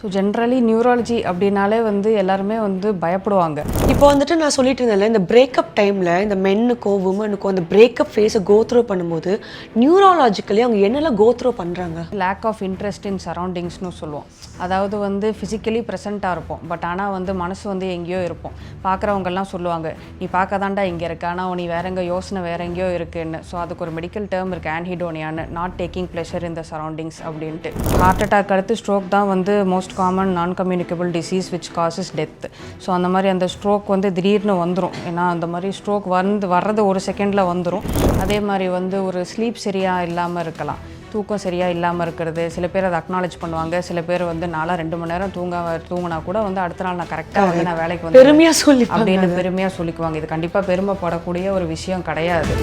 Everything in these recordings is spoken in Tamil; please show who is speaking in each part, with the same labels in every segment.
Speaker 1: ஸோ ஜென்ரலி நியூராலஜி அப்படின்னாலே வந்து எல்லாருமே வந்து பயப்படுவாங்க.
Speaker 2: இப்போ வந்துட்டு நான் சொல்லிட்டு இருந்தேன்ல, இந்த பிரேக்கப் டைமில் இந்த மென்னுக்கோ உமனுக்கோ அந்த பிரேக்கப் ஃபேஸை கோத்ரோ பண்ணும்போது நியூராலஜிக்கலி அவங்க என்னெல்லாம் கோத்ரோ பண்ணுறாங்க?
Speaker 1: லேக் ஆஃப் இன்ட்ரெஸ்ட் இன் சரௌண்டிங்ஸ்னு சொல்லுவோம். அதாவது வந்து ஃபிசிக்கலி ப்ரெசென்ட்டாக இருப்போம், பட் ஆனால் வந்து மனசு வந்து எங்கேயோ இருப்போம். பார்க்குறவங்கெல்லாம் சொல்லுவாங்க, நீ பார்க்க தாண்டா இங்கே இருக்க, ஆனால் நீ வேற எங்கே யோசனை வேற எங்கேயோ இருக்குன்னு. ஸோ அதுக்கு ஒரு மெடிக்கல் டேர்ம் இருக்குது, ஆன்ஹிடோனியான்னு, not taking pleasure in the surroundings அப்படின்ட்டு. ஹார்ட் அட்டாக் அடுத்து ஸ்ட்ரோக் தான் வந்து most common non communicable disease which causes death. So அந்த மாதிரி அந்த ஸ்ட்ரோக் வந்து திடீர்னு வந்துடும். ஏன்னா அந்த மாதிரி ஸ்ட்ரோக் வர்றது ஒரு செகண்டில் வந்துடும். அதே மாதிரி வந்து ஒரு ஸ்லீப் சரியாக இல்லாமல் இருக்கலாம், தூக்கம் சரியாக இல்லாமல் இருக்கிறது. சில பேர் அதை அக்னாலேஜ் பண்ணுவாங்க, சில பேர் வந்து நாளாக 2 மணி நேரம் தூங்கினா கூட வந்து அடுத்த நாள் நான் கரெக்டாக வந்து நான் வேலைக்கு வந்து
Speaker 2: பெருமையாக சொல்லி
Speaker 1: அப்படின்னு பெருமையாக சொல்லிக்குவாங்க. இது கண்டிப்பாக பெருமைப்படக்கூடிய ஒரு விஷயம் கிடையாது.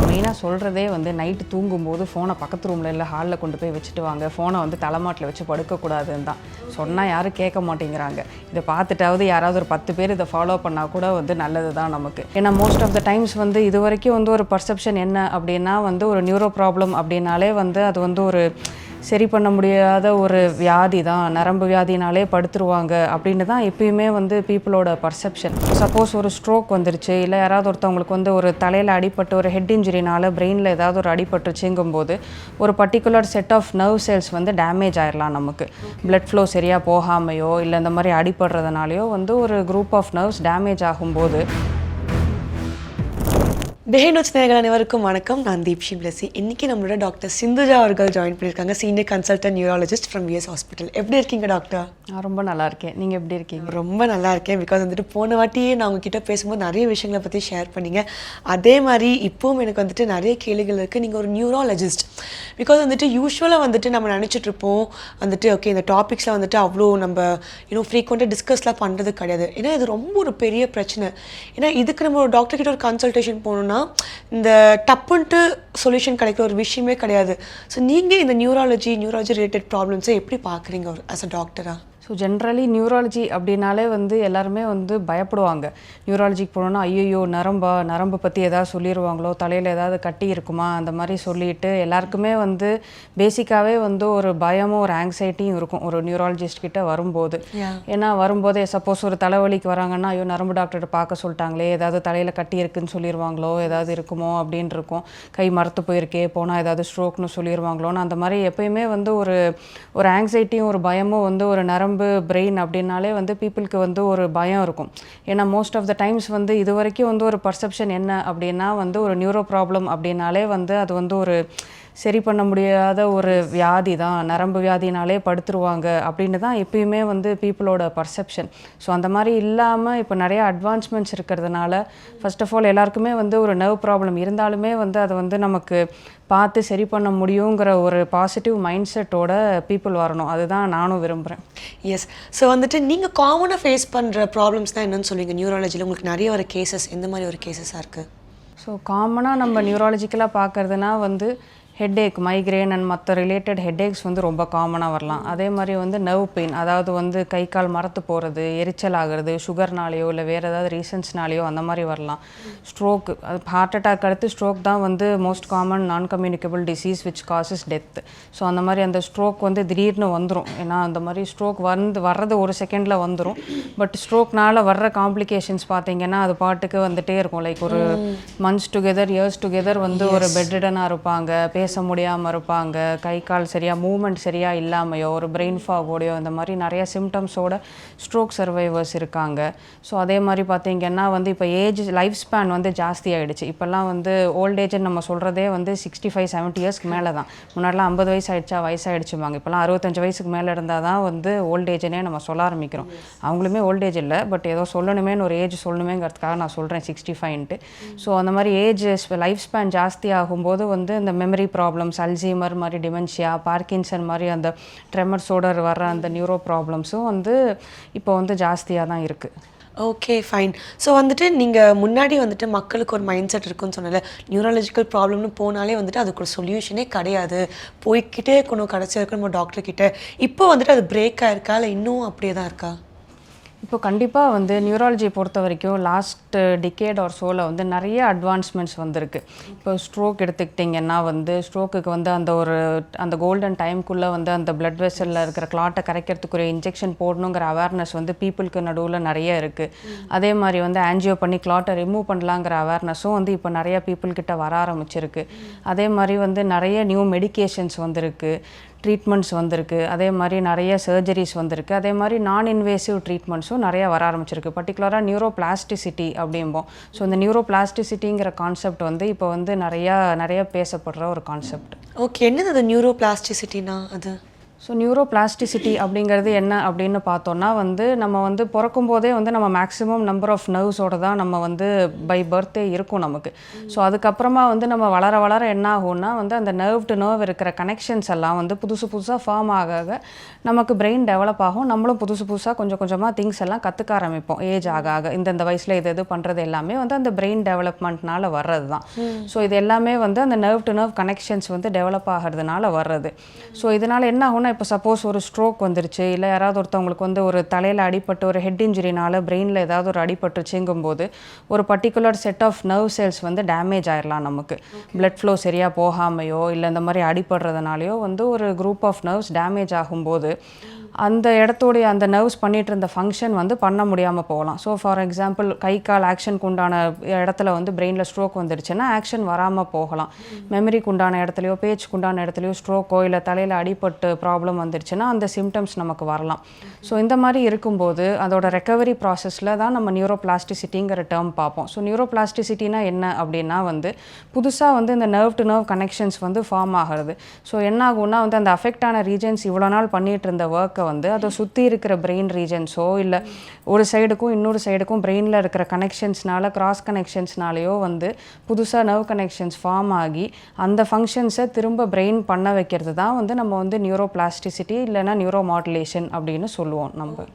Speaker 1: மெயினாக சொல்கிறதே வந்து நைட்டு தூங்கும்போது ஃபோனை பக்கத்து ரூமில் இல்லை ஹாலில் கொண்டு போய் வச்சுட்டு வாங்க, ஃபோனை வந்து தலைமாட்டில் வச்சு படுக்கக்கூடாதுன்னு தான் சொன்னால் யாரும் கேட்க மாட்டேங்கிறாங்க. இதை பார்த்துட்டாவது யாராவது ஒரு 10 பேர் இதை ஃபாலோ பண்ணால் கூட வந்து நல்லது தான் நமக்கு. ஏன்னா மோஸ்ட் ஆஃப் த டைம்ஸ் வந்து இது வரைக்கும் வந்து ஒரு பர்செப்ஷன் என்ன அப்படின்னா வந்து ஒரு நியூரோ ப்ராப்ளம் அப்படின்னாலே வந்து அது வந்து ஒரு சரி பண்ண முடியாத ஒரு வியாதி தான், நரம்பு வியாதினாலே படுத்துருவாங்க அப்படின்னு தான் எப்பயுமே வந்து பீப்புளோட பர்செப்ஷன். சப்போஸ் ஒரு ஸ்ட்ரோக் வந்துருச்சு, இல்லை யாராவது ஒருத்தவங்களுக்கு வந்து ஒரு தலையில் அடிபட்டு ஒரு ஹெட் இன்ஜுரினால பிரெயினில் ஏதாவது ஒரு அடிபட்டுருச்சுங்கும்போது ஒரு particular set of nerve cells வந்து டேமேஜ் ஆயிடலாம். நமக்கு பிளட் ஃப்ளோ சரியாக போகாமையோ இல்லை இந்த மாதிரி அடிபடுறதுனாலையோ வந்து ஒரு குரூப் ஆஃப் நர்வ்ஸ் டேமேஜ் ஆகும்போது.
Speaker 2: டேனோச் நேயர்கள் அனைவருக்கும் வணக்கம். நான் தீப்ஷி பிளஸி. இன்றைக்கி நம்மளோட டாக்டர் சிந்துஜா அவர்கள் ஜாயின் பண்ணியிருக்காங்க, senior consultant neurologist from VS hospital. எப்படி இருக்கீங்க டாக்டர்?
Speaker 1: நான் ரொம்ப நல்லா இருக்கேன், நீங்கள் எப்படி இருக்கீங்க?
Speaker 2: ரொம்ப நல்லா இருக்கேன். பிகாஸ் வந்துட்டு போன வாட்டியே நான் உங்ககிட்ட பேசும்போது நிறைய விஷயங்களை பற்றி ஷேர் பண்ணீங்க. அதே மாதிரி இப்போவும் எனக்கு வந்துட்டு நிறைய கேள்விகள் இருக்குது. நீங்கள் ஒரு நியூராலஜிஸ்ட். பிகாஸ் வந்துட்டு யூஸ்வலாக வந்துட்டு நம்ம நினச்சிட்ருப்போம் வந்துட்டு ஓகே இந்த டாபிக்ஸில் வந்துட்டு அவ்வளோ நம்ம ஃப்ரீக்வெண்ட்டாக டிஸ்கஸ்லாம் பண்ணுறது கிடையாது. ஏன்னா இது ரொம்ப ஒரு பெரிய பிரச்சனை. ஏன்னா இதுக்கு நம்ம ஒரு டாக்டர்கிட்ட ஒரு கன்சல்டேஷன் போகணுன்னா இந்த டப்புன்ட்டு சொல்யூஷன் கிடைக்கிற ஒரு விஷயமே கிடையாது. ஸோ நீங்கள் இந்த நியூராலஜி ரிலேட்டட் ப்ராப்ளம்ஸை எப்படி பார்க்குறீங்க ஒரு ஆஸ் அ டாக்டராக?
Speaker 1: ஸோ ஜென்ரலி நியூராலஜி அப்படின்னாலே வந்து எல்லாருமே வந்து பயப்படுவாங்க. நியூராலஜிக்கு போனோன்னா ஐயோ நரம்பை பற்றி ஏதாவது சொல்லிடுவாங்களோ, தலையில் ஏதாவது கட்டி இருக்குமா, அந்த மாதிரி சொல்லிட்டு எல்லாருக்குமே வந்து பேசிக்காகவே வந்து ஒரு பயமும் ஒரு ஆங்ஸைட்டியும் இருக்கும் ஒரு நியூராலஜிஸ்ட் கிட்ட வரும்போது. ஏன்னா வரும்போதே சப்போஸ் ஒரு தலைவலிக்கு வராங்கன்னா ஐயோ நரம்பு டாக்டர்கிட்ட பார்க்க சொல்லிட்டாங்களே, ஏதாவது தலையில் கட்டி இருக்குன்னு சொல்லிடுவாங்களோ, ஏதாவது இருக்குமோ அப்படின்னு இருக்கும். கை மரத்து போயிருக்கே போனால் ஏதாவது ஸ்ட்ரோக்னு சொல்லிடுவாங்களோன்னு அந்த மாதிரி எப்பயுமே வந்து ஒரு ஆங்ஸைட்டியும் ஒரு பயமும் வந்து ஒரு நரம்பு பிரெயின் அப்படின்னாலே வந்து பீப்புளுக்கு வந்து ஒரு பயம் இருக்கும். ஏன்னா மோஸ்ட் ஆஃப் த டைம்ஸ் வந்து இது வரைக்கும் வந்து ஒரு பர்செப்ஷன் என்ன அப்படின்னா வந்து ஒரு நியூரோ ப்ராப்ளம் அப்படின்னாலே வந்து அது வந்து ஒரு சரி பண்ண முடியாத ஒரு வியாதி தான், நரம்பு வியாதினாலே படுத்துருவாங்க அப்படின்னு தான் எப்பயுமே வந்து பீப்புளோட பர்செப்ஷன். ஸோ அந்த மாதிரி இல்லாமல் இப்போ நிறைய அட்வான்ஸ்மெண்ட்ஸ் இருக்கிறதுனால ஃபர்ஸ்ட் ஆஃப் ஆல் எல்லாருக்குமே வந்து ஒரு நர்வ் ப்ராப்ளம் இருந்தாலுமே வந்து அதை வந்து நமக்கு பார்த்து சரி பண்ண முடியுங்கிற ஒரு பாசிட்டிவ் மைண்ட் செட்டோட பீப்புள் வரணும். அதுதான் நானும் விரும்புகிறேன்.
Speaker 2: எஸ். ஸோ வந்துட்டு நீங்கள் காமனாக ஃபேஸ் பண்ணுற ப்ராப்ளம்ஸ் தான் என்னென்னு சொல்லுவீங்க? நியூராலஜியில் உங்களுக்கு நிறைய ஒரு கேசஸ் எந்த மாதிரி ஒரு கேசஸாக இருக்குது?
Speaker 1: ஸோ காமனாக நம்ம நியூராலஜிக்கலாக பார்க்குறதுனா வந்து ஹெட்ஏக், மைக்ரேன் அண்ட் மற்ற ரிலேட்டட் ஹெட்ஏக்ஸ் வந்து ரொம்ப காமனாக வரலாம். அதே மாதிரி வந்து நர்வ் பெயின், அதாவது வந்து கை கால் மரத்து போகிறது, எரிச்சல் ஆகிறது, சுகர்னாலேயோ இல்லை வேறு ஏதாவது ரீசன்ஸ்னாலேயோ அந்த மாதிரி வரலாம். ஸ்ட்ரோக், ஹார்ட் அட்டாக் அடுத்து ஸ்ட்ரோக் தான் வந்து most common non communicable disease which causes death. So அந்த மாதிரி அந்த ஸ்ட்ரோக் வந்து திடீர்னு வந்துடும். ஏன்னா அந்த மாதிரி ஸ்ட்ரோக் வர்றது ஒரு செகண்டில் வந்துடும். பட் ஸ்ட்ரோக்னால் வர்ற காம்ப்ளிகேஷன்ஸ் பார்த்தீங்கன்னா அது பாட்டுக்கு வந்துகிட்டே இருக்கும். லைக் ஒரு மந்த்ஸ் டுகெதர், இயர்ஸ் டுகெதர் வந்து ஒரு பெட்ரிடனாக இருப்பாங்க, பேச முடியாமல் இருப்பாங்க, கை கால் சரியாக மூமெண்ட் சரியாக இல்லாமையோ ஒரு பிரெயின் ஃபாகோடையோ இந்த மாதிரி நிறைய சிம்டம்ஸோட ஸ்ட்ரோக் சர்வைவர்ஸ் இருக்காங்க. ஸோ அதே மாதிரி பார்த்தீங்கன்னா வந்து இப்போ லைஃப் ஸ்பேன் வந்து ஜாஸ்தி ஆகிடுச்சு. இப்போல்லாம் வந்து ஓல்டேஜ்னு நம்ம சொல்கிறதே வந்து 65-70 இயர்ஸ்க்கு மேலே தான். முன்னாடிலாம் 50 வயசு ஆகிடுச்சா வயசாகிடுச்சுவாங்க. இப்போலாம் 65 வயசுக்கு மேலே இருந்தால் தான் வந்து ஓல்டேஜ்னே நம்ம சொல்ல ஆரம்பிக்கிறோம். அவங்களுமே ஓல்டேஜ் இல்லை, பட் ஏதோ சொல்லணுமேனு ஒரு ஏஜ் சொல்லணுமேங்கிறதுக்காக நான் சொல்கிறேன் 65ன்ட்டு. ஸோ அந்த மாதிரி ஏஜ் லைஃப் ஸ்பேன் ஜாஸ்தி ஆகும்போது வந்து இந்த மெமரி ப்ராப்ளம்ஸ், அல்சைமர் மாதிரி டிமென்ஷியா, பார்க்கின்சன் மாதிரி அந்த ட்ரெமர்ஸோட வர அந்த நியூரோ ப்ராப்ளம்ஸும் வந்து இப்போ வந்து ஜாஸ்தியாக தான் இருக்குது.
Speaker 2: Okay fine. ஸோ வந்துட்டு நீங்கள் முன்னாடி வந்துட்டு மக்களுக்கு ஒரு மைண்ட் செட் இருக்குன்னு சொன்னல, நியூராலஜிக்கல் ப்ராப்ளம்னு போனாலே வந்துட்டு அதுக்கு ஒரு சொல்யூஷனே கிடையாது, போய்கிட்டே இருக்கணும் கடைசி வரைக்கும் நம்ம டாக்டர்கிட்ட. இப்போ வந்துட்டு அது பிரேக் ஆயிருக்கா இல்லை இன்னும் அப்படியே தான் இருக்கா?
Speaker 1: இப்போ கண்டிப்பாக வந்து நியூராலஜி பொறுத்த வரைக்கும் லாஸ்ட் டிகேட் ஆர் சோவில் வந்து நிறைய அட்வான்ஸ்மெண்ட்ஸ் வந்திருக்கு. இப்போ ஸ்ட்ரோக் எடுத்துக்கிட்டிங்கன்னா வந்து ஸ்ட்ரோக்குக்கு வந்து அந்த கோல்டன் டைம்குள்ளே வந்து அந்த பிளட் வெசலில் இருக்கிற கிளாட்டை கரைக்கிறதுக்குரிய இன்ஜெக்ஷன் போடணுங்கிற அவேர்னஸ் வந்து பீப்புளுக்கு நடுவில் நிறைய இருக்குது. அதே மாதிரி வந்து ஆன்ஜியோ பண்ணி கிளாட்டை ரிமூவ் பண்ணலாங்கிற அவேர்னஸும் வந்து இப்போ நிறைய பீப்புள்கிட்ட வர ஆரம்பிச்சிருக்கு. அதே மாதிரி வந்து நிறைய நியூ மெடிகேஷன்ஸ் வந்திருக்கு, ட்ரீட்மெண்ட்ஸ் வந்திருக்கு. அதே மாதிரி நிறைய சர்ஜரிஸ் வந்திருக்கு. அதே மாதிரி நான் இன்வேசிவ் ட்ரீட்மெண்ட்ஸும் நிறைய வர ஆரம்பிச்சிருக்கு. பர்டிகுலராக நியூரோபிளாஸ்டிசிட்டி அப்படிம்போம். ஸோ இந்த நியூரோபிளாஸ்டிசிட்டிங்கிற கான்செப்ட் வந்து இப்போ வந்து நிறைய பேசப்படுற ஒரு கான்செப்ட்.
Speaker 2: ஓகே, என்னது அது நியூரோபிளாஸ்டிசிட்டினா? அது
Speaker 1: ஸோ நியூரோபிளாஸ்டிசிட்டி அப்படிங்கிறது என்ன அப்படின்னு பார்த்தோன்னா வந்து நம்ம வந்து பிறக்கும் போதே வந்து நம்ம மேக்ஸிமம் நம்பர் ஆஃப் நர்வ்ஸோடு தான் நம்ம வந்து பை பர்த்டே இருக்கும் நமக்கு. ஸோ அதுக்கப்புறமா வந்து நம்ம வளர வளர என்ன ஆகும்னா வந்து அந்த நர்வ் டு நர்வ் இருக்கிற கனெக்ஷன்ஸ் எல்லாம் வந்து புதுசாக ஃபார்ம் ஆக நமக்கு பிரெயின் டெவலப் ஆகும். நம்மளும் புதுசாக கொஞ்சம் கொஞ்சமாக திங்ஸ் எல்லாம் கற்றுக்க ஆரம்பிப்போம். ஏஜ் ஆக இந்த வயசில் இது பண்ணுறது எல்லாமே வந்து அந்த பிரெயின் டெவலப்மெண்ட்னால வர்றது தான். ஸோ இது எல்லாமே வந்து அந்த நர்வ் டு நர்வ் கனெக்ஷன்ஸ் வந்து டெவலப் ஆகிறதுனால வர்றது. ஸோ இதனால் என்ன ஆகும்னா இப்போ சப்போஸ் ஒரு ஸ்ட்ரோக் வந்துருச்சு, இல்லை யாராவது ஒருத்தவங்களுக்கு வந்து ஒரு தலையில் அடிபட்டு ஒரு ஹெட் இன்ஜுரினால பிரெயினில் ஏதாவது ஒரு அடிபட்டுச்சுங்கும்போது ஒரு particular set of nerve cells வந்து டேமேஜ் ஆயிடலாம். நமக்கு பிளட் ஃப்ளோ சரியாக போகாமையோ இல்லை இந்த மாதிரி அடிபடுறதுனாலையோ வந்து ஒரு குரூப் ஆஃப் நர்வ்ஸ் டேமேஜ் ஆகும்போது அந்த இடத்தோடைய அந்த நர்வ்ஸ் பண்ணிகிட்டு இருந்த ஃபங்க்ஷன் வந்து பண்ண முடியாமல் போகலாம். ஸோ ஃபார் எக்ஸாம்பிள் கை கால் ஆக்ஷனுக்கு உண்டான இடத்துல வந்து பிரெயினில் ஸ்ட்ரோக் வந்துடுச்சுன்னா ஆக்ஷன் வராமல் போகலாம். மெமரிக்கு உண்டான இடத்துலையோ பேச்சுக்கு உண்டான இடத்துலையோ ஸ்ட்ரோக்கோ இல்லை தலையில் அடிபட்டு ப்ராப்ளம் வந்துடுச்சுன்னா அந்த சிம்டம்ஸ் நமக்கு வரலாம். ஸோ இந்த மாதிரி இருக்கும்போது அதோட ரெக்கவரி ப்ராசஸில் தான் நம்ம நியூரோபிளாஸ்டிசிட்டிங்கிற டேர்ம் பார்ப்போம். ஸோ நியூரோபிளாஸ்டிசிட்டினா என்ன அப்படின்னா வந்து புதுசாக வந்து இந்த நர்வ் டு நர்வ் கனெக்ஷன்ஸ் வந்து ஃபார்ம் ஆகிறது. ஸோ என்ன ஆகும்னா வந்து அந்த அஃபெக்ட் ஆன ரீஜன்ஸ் இவ்வளோ நாள் பண்ணிகிட்டு இருந்த ஒர்க்கை வந்து அதை சுற்றி இருக்கிற பிரெயின் ரீஜன்ஸோ இல்லை ஒரு சைடுக்கும் இன்னொரு சைடுக்கும் பிரெயினில் இருக்கிற கனெக்ஷன்ஸ்னால கிராஸ் கனெக்ஷன்ஸ்னாலேயோ வந்து புதுசாக நர்வ் கனெக்ஷன்ஸ் ஃபார்ம் ஆகி அந்த ஃபங்க்ஷன்ஸை திரும்ப பிரெயின் பண்ண வைக்கிறது தான் வந்து நம்ம வந்து நியூரோபிளாஸ்டிசிட்டி இல்லைனா நியூரோ மாடுலேஷன் அப்படின்னு சொல்லுவோம் நம்ம.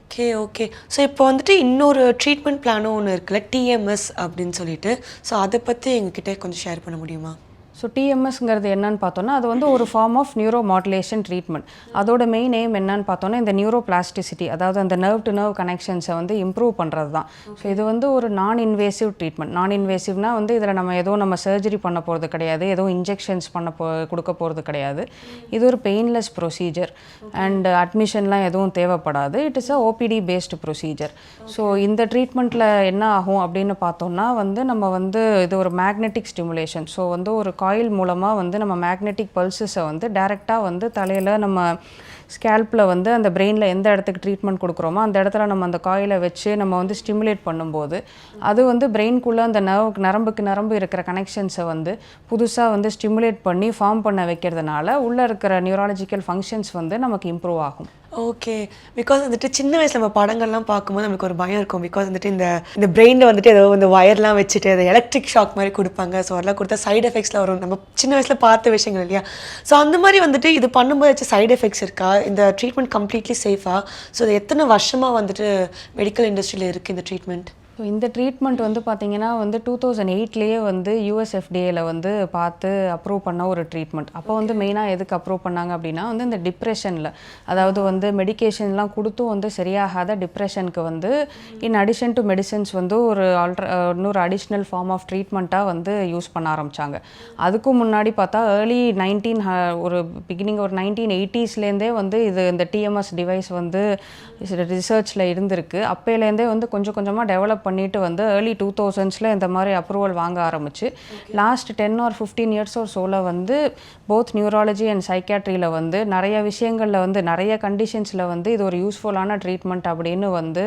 Speaker 2: ஓகே. ஸோ இப்போ வந்துட்டு இன்னொரு ட்ரீட்மெண்ட் பிளானும் ஒன்று இருக்குல்ல, டிஎம்எஸ் அப்படின்னு சொல்லிட்டு. ஸோ அதை பற்றி எங்ககிட்ட கொஞ்சம் ஷேர் பண்ண முடியுமா?
Speaker 1: ஸோ டிஎம்எஸ்ங்கிறது என்னன்னு பார்த்தோன்னா அது வந்து ஒரு form of neuromodulation treatment. அதோட மெயின் எய்ம் என்னன்னு பார்த்தோன்னா இந்த நியூரோ பிளாஸ்டிசிட்டி, அதாவது அந்த நர்வ் டு நர்வ் கனெக்ஷன்ஸை வந்து இம்ப்ரூவ் பண்ணுறது தான். ஸோ இது வந்து ஒரு நான் இன்வேசிவ் ட்ரீட்மெண்ட். நான் இன்வேசிவ்னா வந்து இதில் நம்ம சர்ஜரி பண்ண போகிறது கிடையாது, இன்ஜெக்ஷன்ஸ் கொடுக்க போகிறது கிடையாது. இது ஒரு பெயின்லெஸ் ப்ரொசீஜர் அண்ட் அட்மிஷன்லாம் எதுவும் தேவைப்படாது. It is a OPD based procedure. So இந்த ட்ரீட்மெண்ட்டில் என்ன ஆகும் அப்படின்னு பார்த்தோம்னா வந்து நம்ம வந்து இது ஒரு மேக்னெட்டிக் ஸ்டிமுலேஷன். ஸோ வந்து ஒரு காயில் மூலமாக வந்து நம்ம மேக்னெட்டிக் பல்சஸை வந்து டைரெக்டாக வந்து தலையில் நம்ம ஸ்கேல்பில் வந்து அந்த பிரெயினில் எந்த இடத்துக்கு ட்ரீட்மெண்ட் கொடுக்குறோமோ அந்த இடத்துல நம்ம அந்த காயிலை வச்சு நம்ம வந்து ஸ்டிமுலேட் பண்ணும்போது அது வந்து பிரெயின்குள்ளே அந்த நரம்புக்கு இருக்கிற கனெக்ஷன்ஸை வந்து புதுசாக வந்து ஸ்டிமுலேட் பண்ணி ஃபார்ம் பண்ண வைக்கிறதுனால உள்ளே இருக்கிற நியூராலஜிக்கல் ஃபங்க்ஷன்ஸ் வந்து நமக்கு இம்ப்ரூவ் ஆகும்.
Speaker 2: ஓகே. பிகாஸ் வந்துட்டு சின்ன வயசில் நம்ம படங்கள்லாம் பார்க்கும்போது நமக்கு ஒரு பயம் இருக்கும். பிகாஸ் வந்துட்டு இந்த பிரெயினில் வந்துட்டு ஏதோ இந்த ஒயர்லாம் வச்சுட்டு அதை எலக்ட்ரிக் ஷாக் மாதிரி கொடுப்பாங்க. ஸோ அதெல்லாம் கொடுத்தா சைடு எஃபெக்ட்ஸ்லாம் வரும். நம்ம சின்ன வயசில் பார்த்த விஷயங்கள் இல்லையா? ஸோ அந்த மாதிரி வந்துட்டு இது பண்ணும்போது ஏதாச்சும் சைடு எஃபெக்ட்ஸ் இருக்கா? இந்த ட்ரீட்மெண்ட் கம்ப்ளீட்லி சேஃபா? ஸோ இது எத்தனை வருஷமாக வந்துட்டு மெடிக்கல் இண்டஸ்ட்ரியில் இருக்குது இந்த ட்ரீட்மெண்ட்?
Speaker 1: ஸோ இந்த ட்ரீட்மெண்ட் வந்து பார்த்திங்கன்னா வந்து 2008லேயே வந்து யூஎஸ்எஃப்டிஏல வந்து பார்த்து அப்ரூவ் பண்ண ஒரு ட்ரீட்மெண்ட். அப்போ வந்து மெயினாக எதுக்கு அப்ரூவ் பண்ணாங்க அப்படின்னா வந்து இந்த டிப்ரெஷனில், அதாவது வந்து மெடிக்கேஷன்லாம் கொடுத்தும் வந்து சரியாகாத டிப்ரெஷனுக்கு வந்து இன் அடிஷன் டு மெடிசன்ஸ் வந்து இன்னொரு அடிஷ்னல் ஃபார்ம் ஆஃப் ட்ரீட்மெண்ட்டாக வந்து யூஸ் பண்ண ஆரம்பித்தாங்க. அதுக்கும் முன்னாடி பார்த்தா ஒரு 1980ஸ்லேருந்தே வந்து இந்த டிஎம்எஸ் டிவைஸ் வந்து ரிசர்ச்சில் இருந்திருக்கு. அப்போலேருந்தே வந்து கொஞ்சம் கொஞ்சமாக டெவலப் பண்ணிட்டு வந்து early 2000s இந்த மாதிரி அப்ரூவல் வாங்க ஆரம்பிச்சு last 10 or 15 years or so வந்து போத் நியூராலஜி அண்ட் சைக்காட்ரியில் வந்து நிறைய விஷயங்களில் வந்து நிறைய கண்டிஷன்ஸில் வந்து இது ஒரு யூஸ்ஃபுல்லான ட்ரீட்மெண்ட் அப்படின்னு வந்து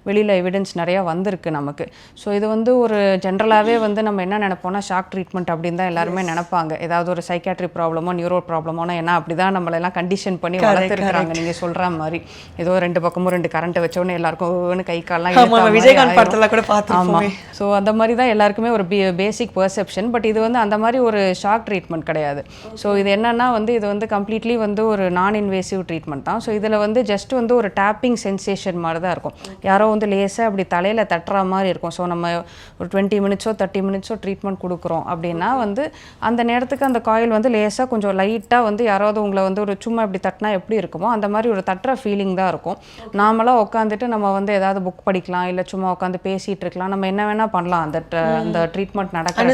Speaker 1: வெளியில் எவிடன்ஸ் நிறையா வந்திருக்கு நமக்கு. ஸோ இது வந்து ஒரு ஜென்ரலாகவே வந்து நம்ம என்ன நினைப்போம்னா ஷாக் ட்ரீட்மெண்ட் அப்படின்னு தான் எல்லாருமே நினைப்பாங்க. ஏதாவது ஒரு சைக்காட்ரி ப்ராப்ளமோ நியூரோ ப்ராப்ளமோனா ஏன்னா அப்படி தான் நம்மளெல்லாம் கண்டிஷன் பண்ணி வளர்த்துருக்குறாங்க. நீங்கள் சொல்கிற மாதிரி ஏதோ 2 பக்கமும் 2 கரண்ட்டை வச்சோன்னே எல்லாருக்கும் கை கால்லாம்
Speaker 2: விஜயகாந்த் படத்துல கூட பார்த்துருப்போமே.
Speaker 1: ஸோ அந்த மாதிரி தான் எல்லாருக்குமே ஒரு பேசிக் பெர்செப்ஷன். பட் இது வந்து அந்த மாதிரி ஒரு ஷாக் ட்ரீட்மெண்ட் கிடையாது. ஸோ இது என்னன்னா வந்து இது வந்து கம்ப்ளீட்லி வந்து ஒரு நான் இன்வேசிவ் ட்ரீட்மெண்ட் தான். ஸோ இதில் வந்து ஜஸ்ட் வந்து ஒரு டேப்பிங் சென்சேஷன் மாதிரி தான் இருக்கும். யாரோ வந்து லேசாக அப்படி தலையில் தட்டுற மாதிரி இருக்கும். ஸோ நம்ம ஒரு 20 மினிட்ஸோ 30 மினிட்ஸோ ட்ரீட்மெண்ட் கொடுக்குறோம் அப்படின்னா வந்து அந்த நேரத்துக்கு அந்த காயில் வந்து லேசாக கொஞ்சம் லைட்டாக வந்து யாராவது உங்களை வந்து ஒரு சும்மா இப்படி தட்டினா எப்படி இருக்குமோ அந்த மாதிரி ஒரு தட்டுற ஃபீலிங் தான் இருக்கும். நார்மலாக உட்காந்துட்டு நம்ம வந்து ஏதாவது புக் படிக்கலாம், இல்லை சும்மா உட்காந்து பேசிகிட்டு இருக்கலாம், நம்ம என்ன வேணால் பண்ணலாம். அந்த ட்ரீட்மெண்ட் நடக்கிற